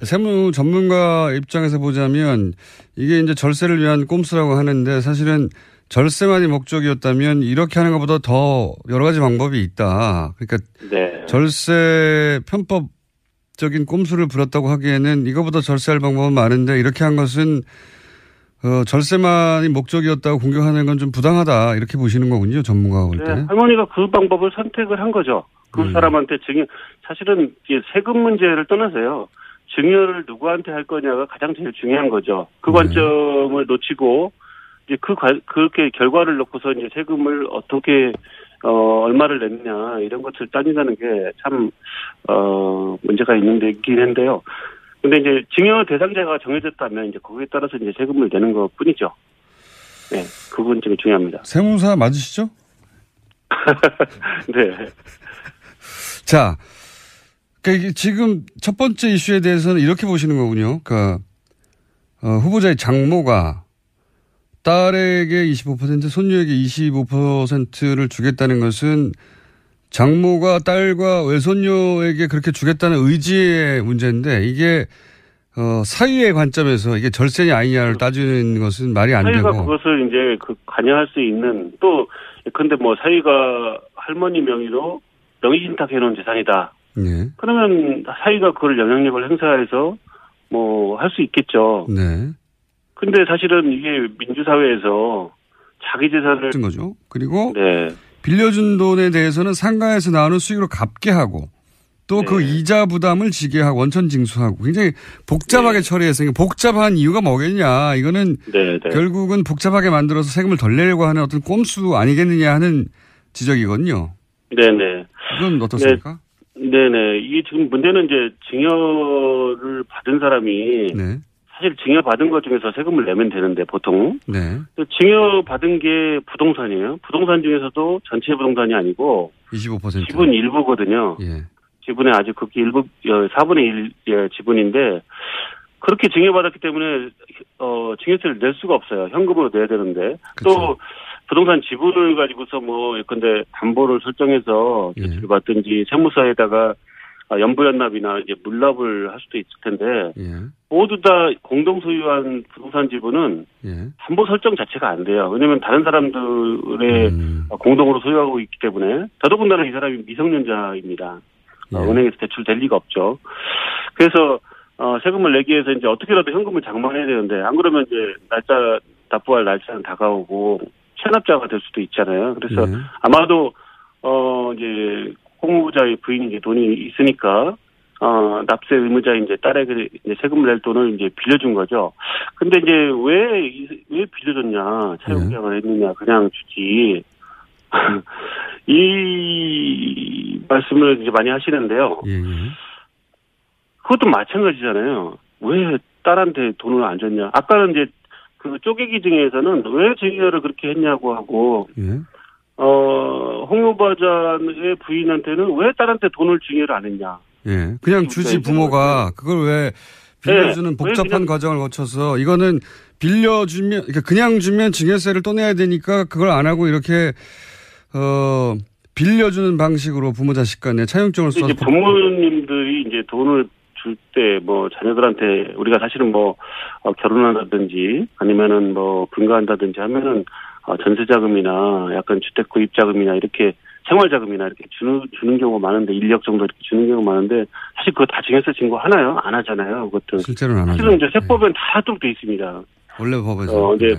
세무 전문가 입장에서 보자면 이게 이제 절세를 위한 꼼수라고 하는데 사실은 절세만이 목적이었다면 이렇게 하는 것보다 더 여러 가지 방법이 있다. 그러니까 절세 편법적인 꼼수를 부렸다고 하기에는 이거보다 절세할 방법은 많은데 이렇게 한 것은 절세만이 목적이었다고 공격하는 건 좀 부당하다 이렇게 보시는 거군요. 전문가가 볼 때. 할머니가 그 방법을 선택을 한 거죠. 그 사람한테 사실은 세금 문제를 떠나서요. 증여를 누구한테 할 거냐가 가장 제일 중요한 거죠. 그 관점을 놓치고 이제 그렇게 결과를 놓고서 이제 세금을 어떻게 얼마를 냈냐 이런 것을 따진다는 게 참 문제가 있긴 한데요. 근데 이제 증여 대상자가 정해졌다면 이제 거기에 따라서 이제 세금을 내는 것 뿐이죠. 네, 그 부분 좀 중요합니다. 세무사 맞으시죠? 네. 자, 그러니까 지금 첫 번째 이슈에 대해서는 이렇게 보시는 거군요. 그러니까 후보자의 장모가 딸에게 25%, 손녀에게 25%를 주겠다는 것은 장모가 딸과 외손녀에게 그렇게 주겠다는 의지의 문제인데 이게 사위의 관점에서 이게 절세냐 아니냐를 따지는 것은 말이 안 되고. 사위가 그것을 이제 관여할 수 있는 또 근데 뭐 사위가 할머니 명의로 명의신탁해 놓은 재산이다. 네. 그러면 사회가 그걸 영향력을 행사해서 뭐 할 수 있겠죠. 네. 근데 사실은 이게 민주사회에서 자기 재산을 같은 거죠. 그리고 네. 빌려준 돈에 대해서는 상가에서 나오는 수익으로 갚게 하고 또 그 이자 부담을 지게 하고 원천 징수하고 굉장히 복잡하게 처리해서 복잡한 이유가 뭐겠냐. 이거는 결국은 복잡하게 만들어서 세금을 덜 내려고 하는 어떤 꼼수 아니겠느냐 하는 지적이거든요. 네네. 이건 어떻습니까? 네네. 이게 지금 문제는 이제 증여를 받은 사람이 네. 사실 증여받은 것 중에서 세금을 내면 되는데 보통 네. 증여받은 게 부동산이에요. 부동산 중에서도 전체 부동산이 아니고 25% 지분 일부거든요. 예. 지분의 아주 극히 일부 4분의 1 지분인데 그렇게 증여받았기 때문에 증여세를 낼 수가 없어요. 현금으로 내야 되는데 그쵸. 또 부동산 지분을 가지고서 뭐 예컨대 담보를 설정해서 대출을 받든지 세무사에다가 연부연납이나 이제 물납을 할 수도 있을 텐데 모두 다 공동 소유한 부동산 지분은 담보 설정 자체가 안 돼요. 왜냐하면 다른 사람들의 공동으로 소유하고 있기 때문에 더더군다나 이 사람이 미성년자입니다. 은행에서 대출 될 리가 없죠. 그래서 세금을 내기 위해서 이제 어떻게라도 현금을 장만해야 되는데 안 그러면 이제 납부할 날짜는 다가오고 체납자가 될 수도 있잖아요. 그래서 아마도 이제 공무자의 부인이 이제 돈이 있으니까 납세 의무자인 이제 딸에게 이제 세금을 낼 돈을 이제 빌려준 거죠. 근데 이제 왜 빌려줬냐? 차용계약을 했느냐? 그냥 주지. 이 말씀을 이제 많이 하시는데요. 그것도 마찬가지잖아요. 왜 딸한테 돈을 안 줬냐? 아까는 이제 그 쪼개기 중에서는 왜 증여를 그렇게 했냐고 하고, 홍 후보자의 부인한테는 왜 딸한테 돈을 증여를 안 했냐? 그냥 주지 부모가 그걸 왜 빌려주는 복잡한 과정을 거쳐서 이거는 빌려주면, 그냥 주면 증여세를 또 내야 되니까 그걸 안 하고 이렇게, 빌려주는 방식으로 부모 자식 간에 차용증을 써서. 이제 부모님들이 이제 돈을 줄 때 뭐 자녀들한테 우리가 사실은 뭐 결혼한다든지 아니면은 뭐 분가한다든지 하면은 전세자금이나 약간 주택 구입자금이나 이렇게 생활자금이나 이렇게 주는 경우가 많은데 1억 정도 이렇게 주는 경우가 많은데 사실 그거 다 증여세 신고하나요? 안 하잖아요. 그것도. 실제로는 안 하죠. 사실은 이제 세법엔 다 하도록 돼 있습니다. 원래 법에서. 이제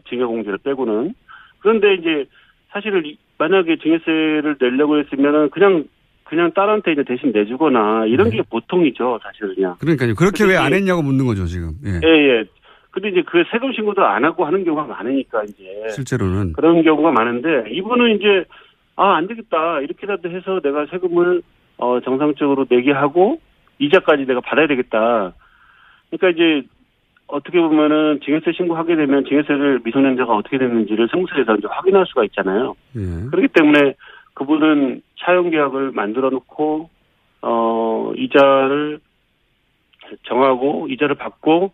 증여공제를 빼고는. 그런데 이제 사실은 만약에 증여세를 내려고 했으면은 그냥 딸한테 이제 대신 내주거나 이런 게 보통이죠, 사실은 그냥. 그러니까요. 그렇게 왜 안 했냐고 묻는 거죠, 지금. 근데 이제 그 세금 신고도 안 하고 하는 경우가 많으니까 이제. 실제로는. 그런 경우가 많은데 이분은 이제 안 되겠다. 이렇게라도 해서 내가 세금을 정상적으로 내게 하고 이자까지 내가 받아야 되겠다. 그러니까 이제 어떻게 보면은 증여세 신고하게 되면 증여세를 미성년자가 어떻게 됐는지를 세무서에서 이제 확인할 수가 있잖아요. 그렇기 때문에 그분은 차용계약을 만들어 놓고 이자를 정하고 이자를 받고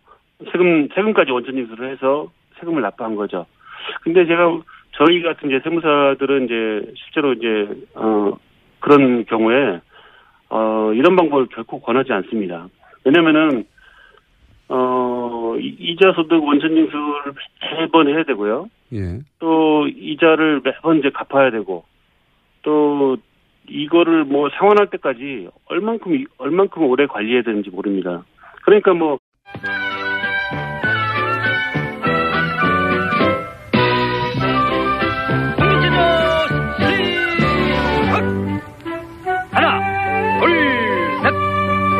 세금까지 원천 징수를 해서 세금을 납부한 거죠. 근데 저희 같은 이제 세무사들은 이제 실제로 이제 그런 경우에 이런 방법을 결코 권하지 않습니다. 왜냐면은 이자 소득 원천 징수를 매번 해야 되고요. 또 이자를 매번 이제 갚아야 되고 또 이거를 뭐 상환할 때까지 얼만큼 오래 관리해야 되는지 모릅니다. 그러니까 뭐 하나, 둘, 셋,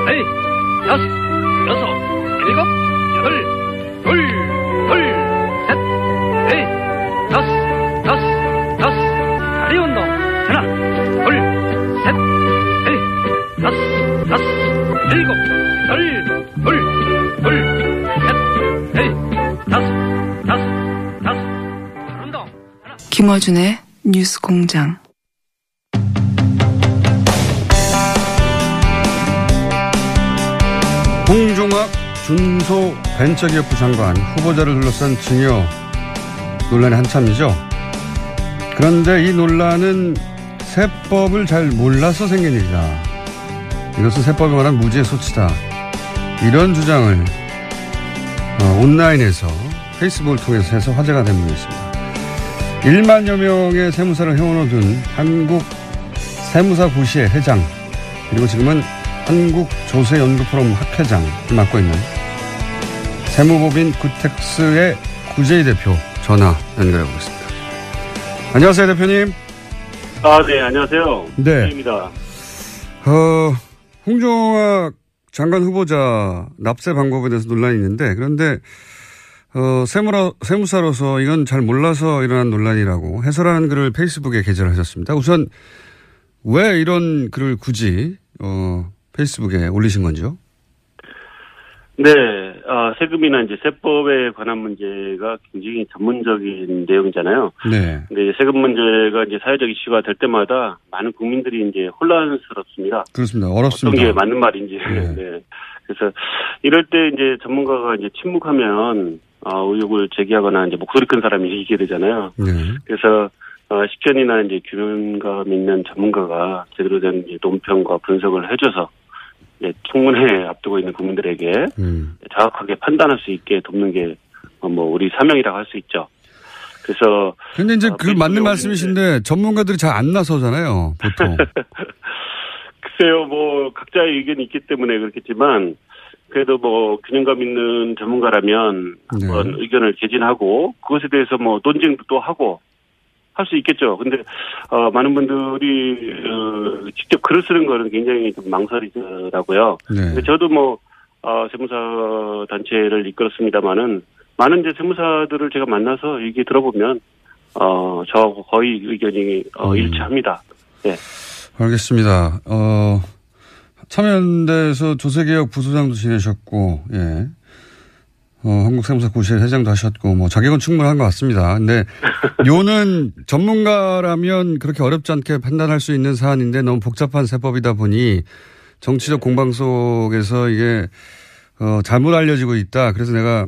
넷, 다섯, 여섯, 일곱, 여덟, 둘, 셋, 넷, 다섯, 다리 운동. 하나, 둘, 셋, 넷, 다섯, 일곱, 여덟, 둘, 셋, 넷, 다섯, 운동. 김어준의 뉴스 공장. 홍종학 중소벤처기업부 장관 후보자를 둘러싼 증여 논란이 한참이죠. 그런데 이 논란은 세법을 잘 몰라서 생긴 일이다. 이것은 세법에 관한 무지의 소치다. 이런 주장을 온라인에서 페이스북을 통해서 해서 화제가 된 분이 있습니다. 1만여 명의 세무사를 회원으로 둔 한국 세무사 구시의 회장 그리고 지금은 한국조세연구포럼 학회장을 맡고 있는 세무법인 구텍스의 구재희 대표 전화 연결해 보겠습니다. 안녕하세요, 대표님. 네, 안녕하세요. 네. 입니다. 홍종학 장관 후보자 납세 방법에 대해서 논란이 있는데, 그런데 세무사로서 이건 잘 몰라서 일어난 논란이라고 해설하는 글을 페이스북에 게재하셨습니다. 우선 왜 이런 글을 굳이 페이스북에 올리신 건지요? 네, 세금이나 이제 세법에 관한 문제가 굉장히 전문적인 내용이잖아요. 네. 근데 세금 문제가 이제 사회적 이슈가 될 때마다 많은 국민들이 이제 혼란스럽습니다. 그렇습니다. 어렵습니다. 어떤 게 맞는 말인지. 네. 네. 그래서 이럴 때 이제 전문가가 이제 침묵하면 의혹을 제기하거나 이제 목소리 큰 사람이 이기게 되잖아요. 네. 그래서 식견이나 이제 규명감 있는 전문가가 제대로 된 이제 논평과 분석을 해줘서 청문회에 앞두고 있는 국민들에게 정확하게 판단할 수 있게 돕는 게 우리 사명이라고 할 수 있죠. 그래서 근데 이제 그 맞는 말씀이신데 전문가들이 잘 안 나서잖아요, 보통. 글쎄요, 각자의 의견이 있기 때문에 그렇겠지만 그래도 균형감 있는 전문가라면 네. 한번 의견을 개진하고 그것에 대해서 논쟁도 또 하고 할 수 있겠죠. 근데 많은 분들이 직접 글을 쓰는 거는 굉장히 좀 망설이더라고요. 네. 근데 저도 세무사 단체를 이끌었습니다만은 많은 이제 세무사들을 제가 만나서 얘기 들어보면 저하고 거의 의견이 일치합니다. 네. 알겠습니다. 참여연대에서 조세개혁 부소장도 지내셨고, 예. 한국세무사고시회 회장도 하셨고, 자격은 충분한 것 같습니다. 근데, 요는 전문가라면 그렇게 어렵지 않게 판단할 수 있는 사안인데 너무 복잡한 세법이다 보니 정치적 공방 속에서 이게, 잘못 알려지고 있다. 그래서 내가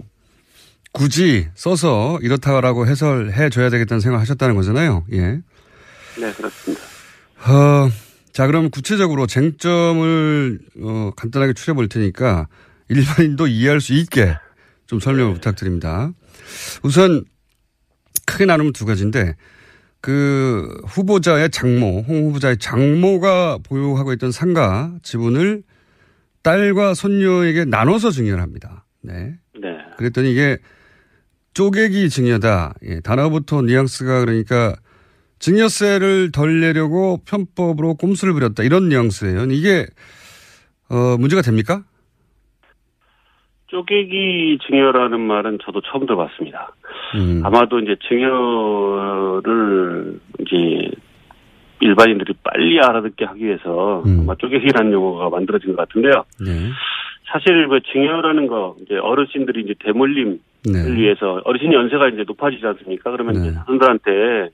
굳이 써서 이렇다라고 해설해 줘야 되겠다는 생각을 하셨다는 거잖아요. 예. 네, 그렇습니다. 자, 그럼 구체적으로 쟁점을, 간단하게 추려 볼 테니까 일반인도 이해할 수 있게 좀 설명을 부탁드립니다. 우선 크게 나누면 두 가지인데 그 후보자의 장모, 홍 후보자의 장모가 보유하고 있던 상가 지분을 딸과 손녀에게 나눠서 증여합니다. 네. 네. 그랬더니 이게 쪼개기 증여다. 예, 단어부터 뉘앙스가 그러니까 증여세를 덜 내려고 편법으로 꼼수를 부렸다. 이런 뉘앙스예요. 이게 문제가 됩니까? 쪼개기 증여라는 말은 저도 처음 들어봤습니다. 아마도 이제 증여를 이제 일반인들이 빨리 알아듣게 하기 위해서 아마 쪼개기라는 용어가 만들어진 것 같은데요. 네. 사실 증여라는 거 이제 어르신들이 이제 대물림을 네. 위해서 어르신 연세가 이제 높아지지 않습니까? 그러면 네. 이제 자손들한테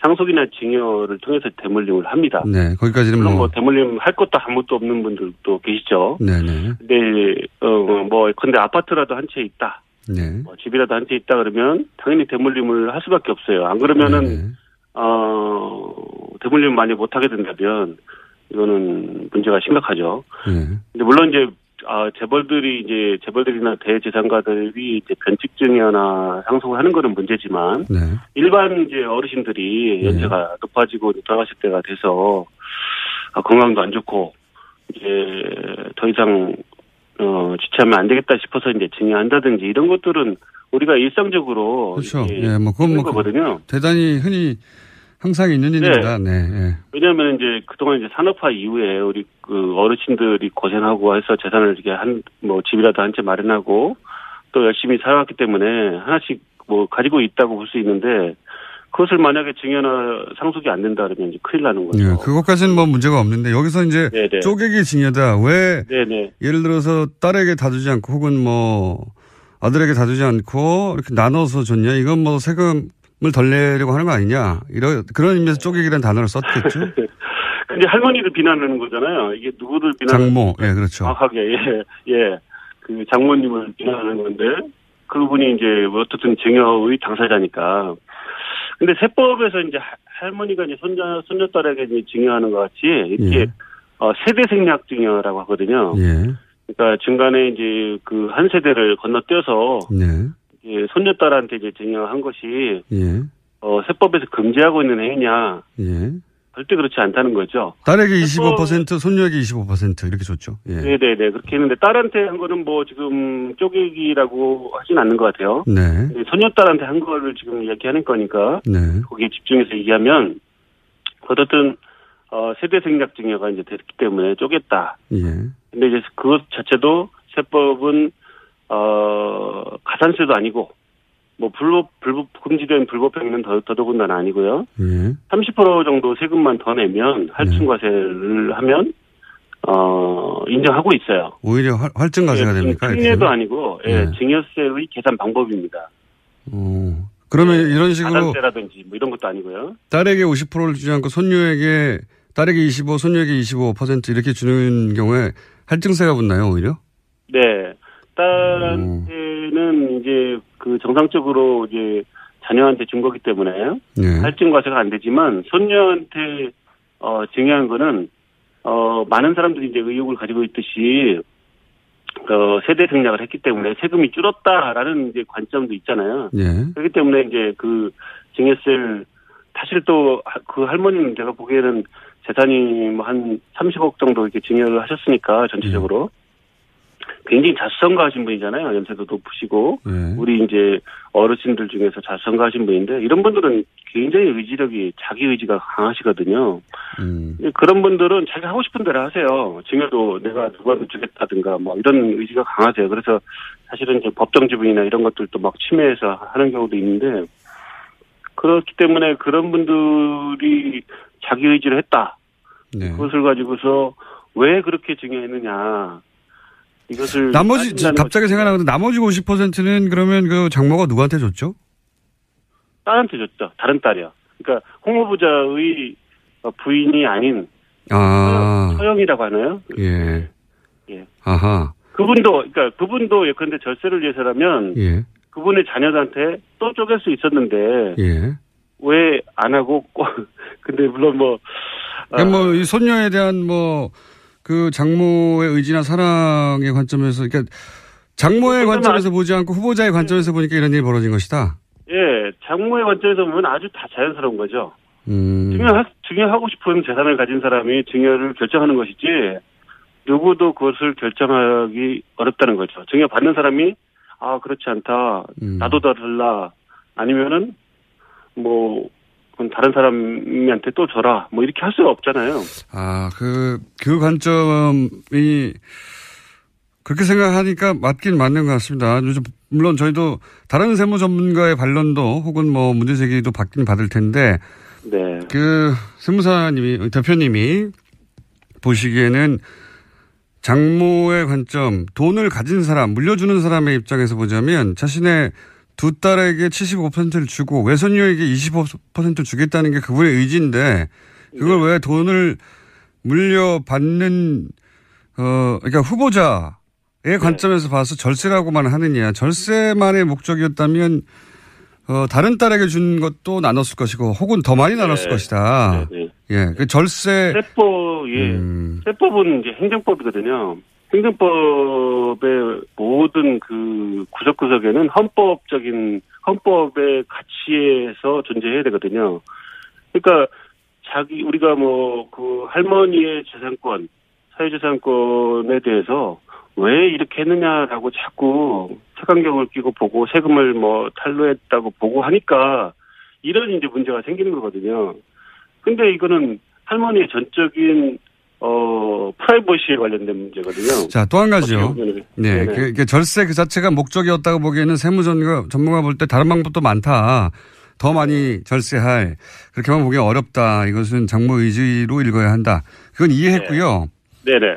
상속이나 증여를 통해서 대물림을 합니다. 네, 거기까지는 물론 대물림 할 것도 아무것도 없는 분들도 계시죠. 네네. 근데 근데 아파트라도 한 채 있다. 네. 집이라도 한 채 있다 그러면 당연히 대물림을 할 수밖에 없어요. 안 그러면은 네네. 대물림 많이 못 하게 된다면 이거는 문제가 심각하죠. 네. 근데 물론 이제 재벌들이나 대재산가들이 이제 변칙증여나 상속을 하는 거는 문제지만 네. 일반 이제 어르신들이 연세가 높아지고 돌아가실 때가 돼서 건강도 안 좋고 이제 더 이상 지체하면 안 되겠다 싶어서 이제 증여한다든지 이런 것들은 우리가 일상적으로 그렇죠. 예, 그건 거거든요. 대단히 흔히 항상 있는 일입니다. 네. 네. 왜냐하면 이제 그동안 이제 산업화 이후에 우리 그 어르신들이 고생하고 해서 재산을 이렇게 집이라도 한 채 마련하고 또 열심히 살아왔기 때문에 하나씩 가지고 있다고 볼 수 있는데 그것을 만약에 증여나 상속이 안 된다 그러면 이제 큰일 나는 거죠. 네, 그것까지는 문제가 없는데 여기서 이제 네네. 쪼개기 증여다. 왜 네네. 예를 들어서 딸에게 다 주지 않고 혹은 아들에게 다 주지 않고 이렇게 나눠서 줬냐? 이건 세금을 덜 내려고 하는 거 아니냐? 그런 의미에서 쪼개기라는 단어를 썼겠죠. 근데 할머니를 비난하는 거잖아요. 이게 누구를 비난하는 장모, 예, 그렇죠. 정확하게, 예. 그 장모님을 비난하는 건데, 그분이 이제 어떻든 증여의 당사자니까. 근데 세법에서 이제 할머니가 이제 손녀딸에게 이제 증여하는 것 같이, 이렇게, 세대 생략 증여라고 하거든요. 예. 그러니까 중간에 이제 그 한 세대를 건너뛰어서, 네. 이제 손녀딸한테 이제 증여한 것이, 예. 세법에서 금지하고 있는 행위냐. 예. 절대 그렇지 않다는 거죠. 딸에게 25%, 손녀에게 25% 이렇게 줬죠. 예. 네네네. 그렇게 했는데 딸한테 한 거는 뭐 지금 쪼개기라고 하진 않는 것 같아요. 네. 손녀딸한테 한 거를 지금 이야기하는 거니까 네. 거기에 집중해서 얘기하면 어쨌든 세대 생략 증여가 이제 됐기 때문에 쪼갰다. 예. 근데 이제 그것 자체도 세법은 가산세도 아니고 뭐 금지된 불법행위는 더더군다나 아니고요. 예. 30% 정도 세금만 더 내면 할증과세를 하면 인정하고 있어요. 오히려 할증과세가 됩니까? 특례도 아니고 증여세의 계산 방법입니다. 그러면 이런 식으로 가산세라든지 뭐 이런 것도 아니고요. 딸에게 50%를 주지 않고 딸에게 25, 손녀에게 25% 이렇게 주는 경우에 할증세가 붙나요, 오히려? 네. 딸한테는 이제 그 정상적으로 이제 자녀한테 준 거기 때문에 할증과세가 안 되지만 손녀한테 증여한 거는 많은 사람들이 이제 의혹을 가지고 있듯이 세대 생략을 했기 때문에 세금이 줄었다라는 이제 관점도 있잖아요. 예. 그렇기 때문에 이제 그 증여세를 사실 또 그 할머니는 제가 보기에는 재산이 뭐 한 30억 정도 이렇게 증여를 하셨으니까 전체적으로 굉장히 자수성가하신 분이잖아요. 연세도 높으시고 우리 이제 어르신들 중에서 자수성가하신 분인데 이런 분들은 굉장히 자기 의지가 강하시거든요. 그런 분들은 자기 하고 싶은 대로 하세요. 증여도 내가 누구한테 주겠다든가 뭐 이런 의지가 강하세요. 그래서 사실은 이제 법정 지분이나 이런 것들도 막 침해해서 하는 경우도 있는데 그렇기 때문에 그런 분들이 자기 의지를 했다. 네. 그것을 가지고서 왜 그렇게 증여했느냐. 이것을 나머지 갑자기 생각나는데 나머지 50%는 그러면 그 장모가 누구한테 줬죠? 딸한테 줬죠. 다른 딸이요. 그러니까 홍 후보자의 부인이 아닌 서영이라고 하나요? 예. 예. 아하. 그분도 예컨대 절세를 위해서라면 그분의 자녀한테 또 쪼갤 수 있었는데 왜 안 하고 근데 물론 이 손녀에 대한 그 장모의 의지나 사랑의 관점에서, 그러니까 장모의 관점에서 보지 않고 후보자의 관점에서 보니까 이런 일이 벌어진 것이다. 예, 장모의 관점에서 보면 아주 다 자연스러운 거죠. 증여하고 싶은 재산을 가진 사람이 증여를 결정하는 것이지 누구도 그것을 결정하기 어렵다는 거죠. 증여 받는 사람이 그렇지 않다. 나도 더 달라. 아니면은 다른 사람한테 또 줘라. 이렇게 할 수가 없잖아요. 그 관점이 그렇게 생각하니까 맞긴 맞는 것 같습니다. 물론 저희도 다른 세무 전문가의 반론도 혹은 문제 제기도 받긴 받을 텐데, 네. 그 대표님이 보시기에는 장모의 관점, 돈을 가진 사람, 물려주는 사람의 입장에서 보자면 자신의 두 딸에게 75%를 주고 외손녀에게 25%를 주겠다는 게 그분의 의지인데 그걸 왜 돈을 물려받는 그러니까 후보자의 관점에서 봐서 절세라고만 하느냐. 절세만의 목적이었다면 다른 딸에게 준 것도 나눴을 것이고 혹은 더 많이 나눴을 것이다. 예, 그 절세 세법은 이제 행정법이거든요. 행정법의 모든 그 구석구석에는 헌법의 가치에서 존재해야 되거든요. 그러니까 우리가 그 할머니의 재산권, 사회재산권에 대해서 왜 이렇게 했느냐라고 자꾸 색안경을 끼고 보고 세금을 탈루했다고 보고 하니까 이런 이제 문제가 생기는 거거든요. 근데 이거는 할머니의 전적인 프라이버시에 관련된 문제거든요. 자, 또 한 가지요. 네. 그 절세 그 자체가 목적이었다고 보기에는 세무전문가 볼 때 다른 방법도 많다. 더 많이 절세할. 그렇게만 보기 어렵다. 이것은 장모 의지로 읽어야 한다. 그건 이해했고요. 네네.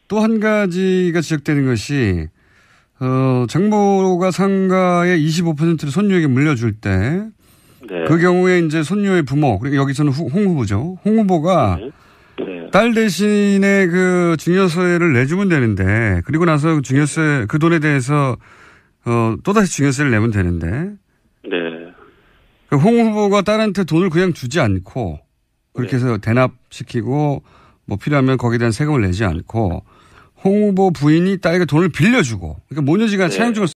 또 한 가지가 지적되는 것이, 장모가 상가의 25%를 손녀에게 물려줄 때, 그 경우에 이제 손녀의 부모, 그리고 여기서는 홍 후보죠. 홍 후보가 딸 대신에 그 증여세를 내주면 되는데, 그리고 나서 증여세, 그 돈에 대해서, 또다시 증여세를 내면 되는데. 홍 후보가 딸한테 돈을 그냥 주지 않고, 그렇게 해서 대납시키고, 필요하면 거기에 대한 세금을 내지 않고, 홍 후보 부인이 딸에게 돈을 빌려주고, 그러니까 모녀지간 차용증을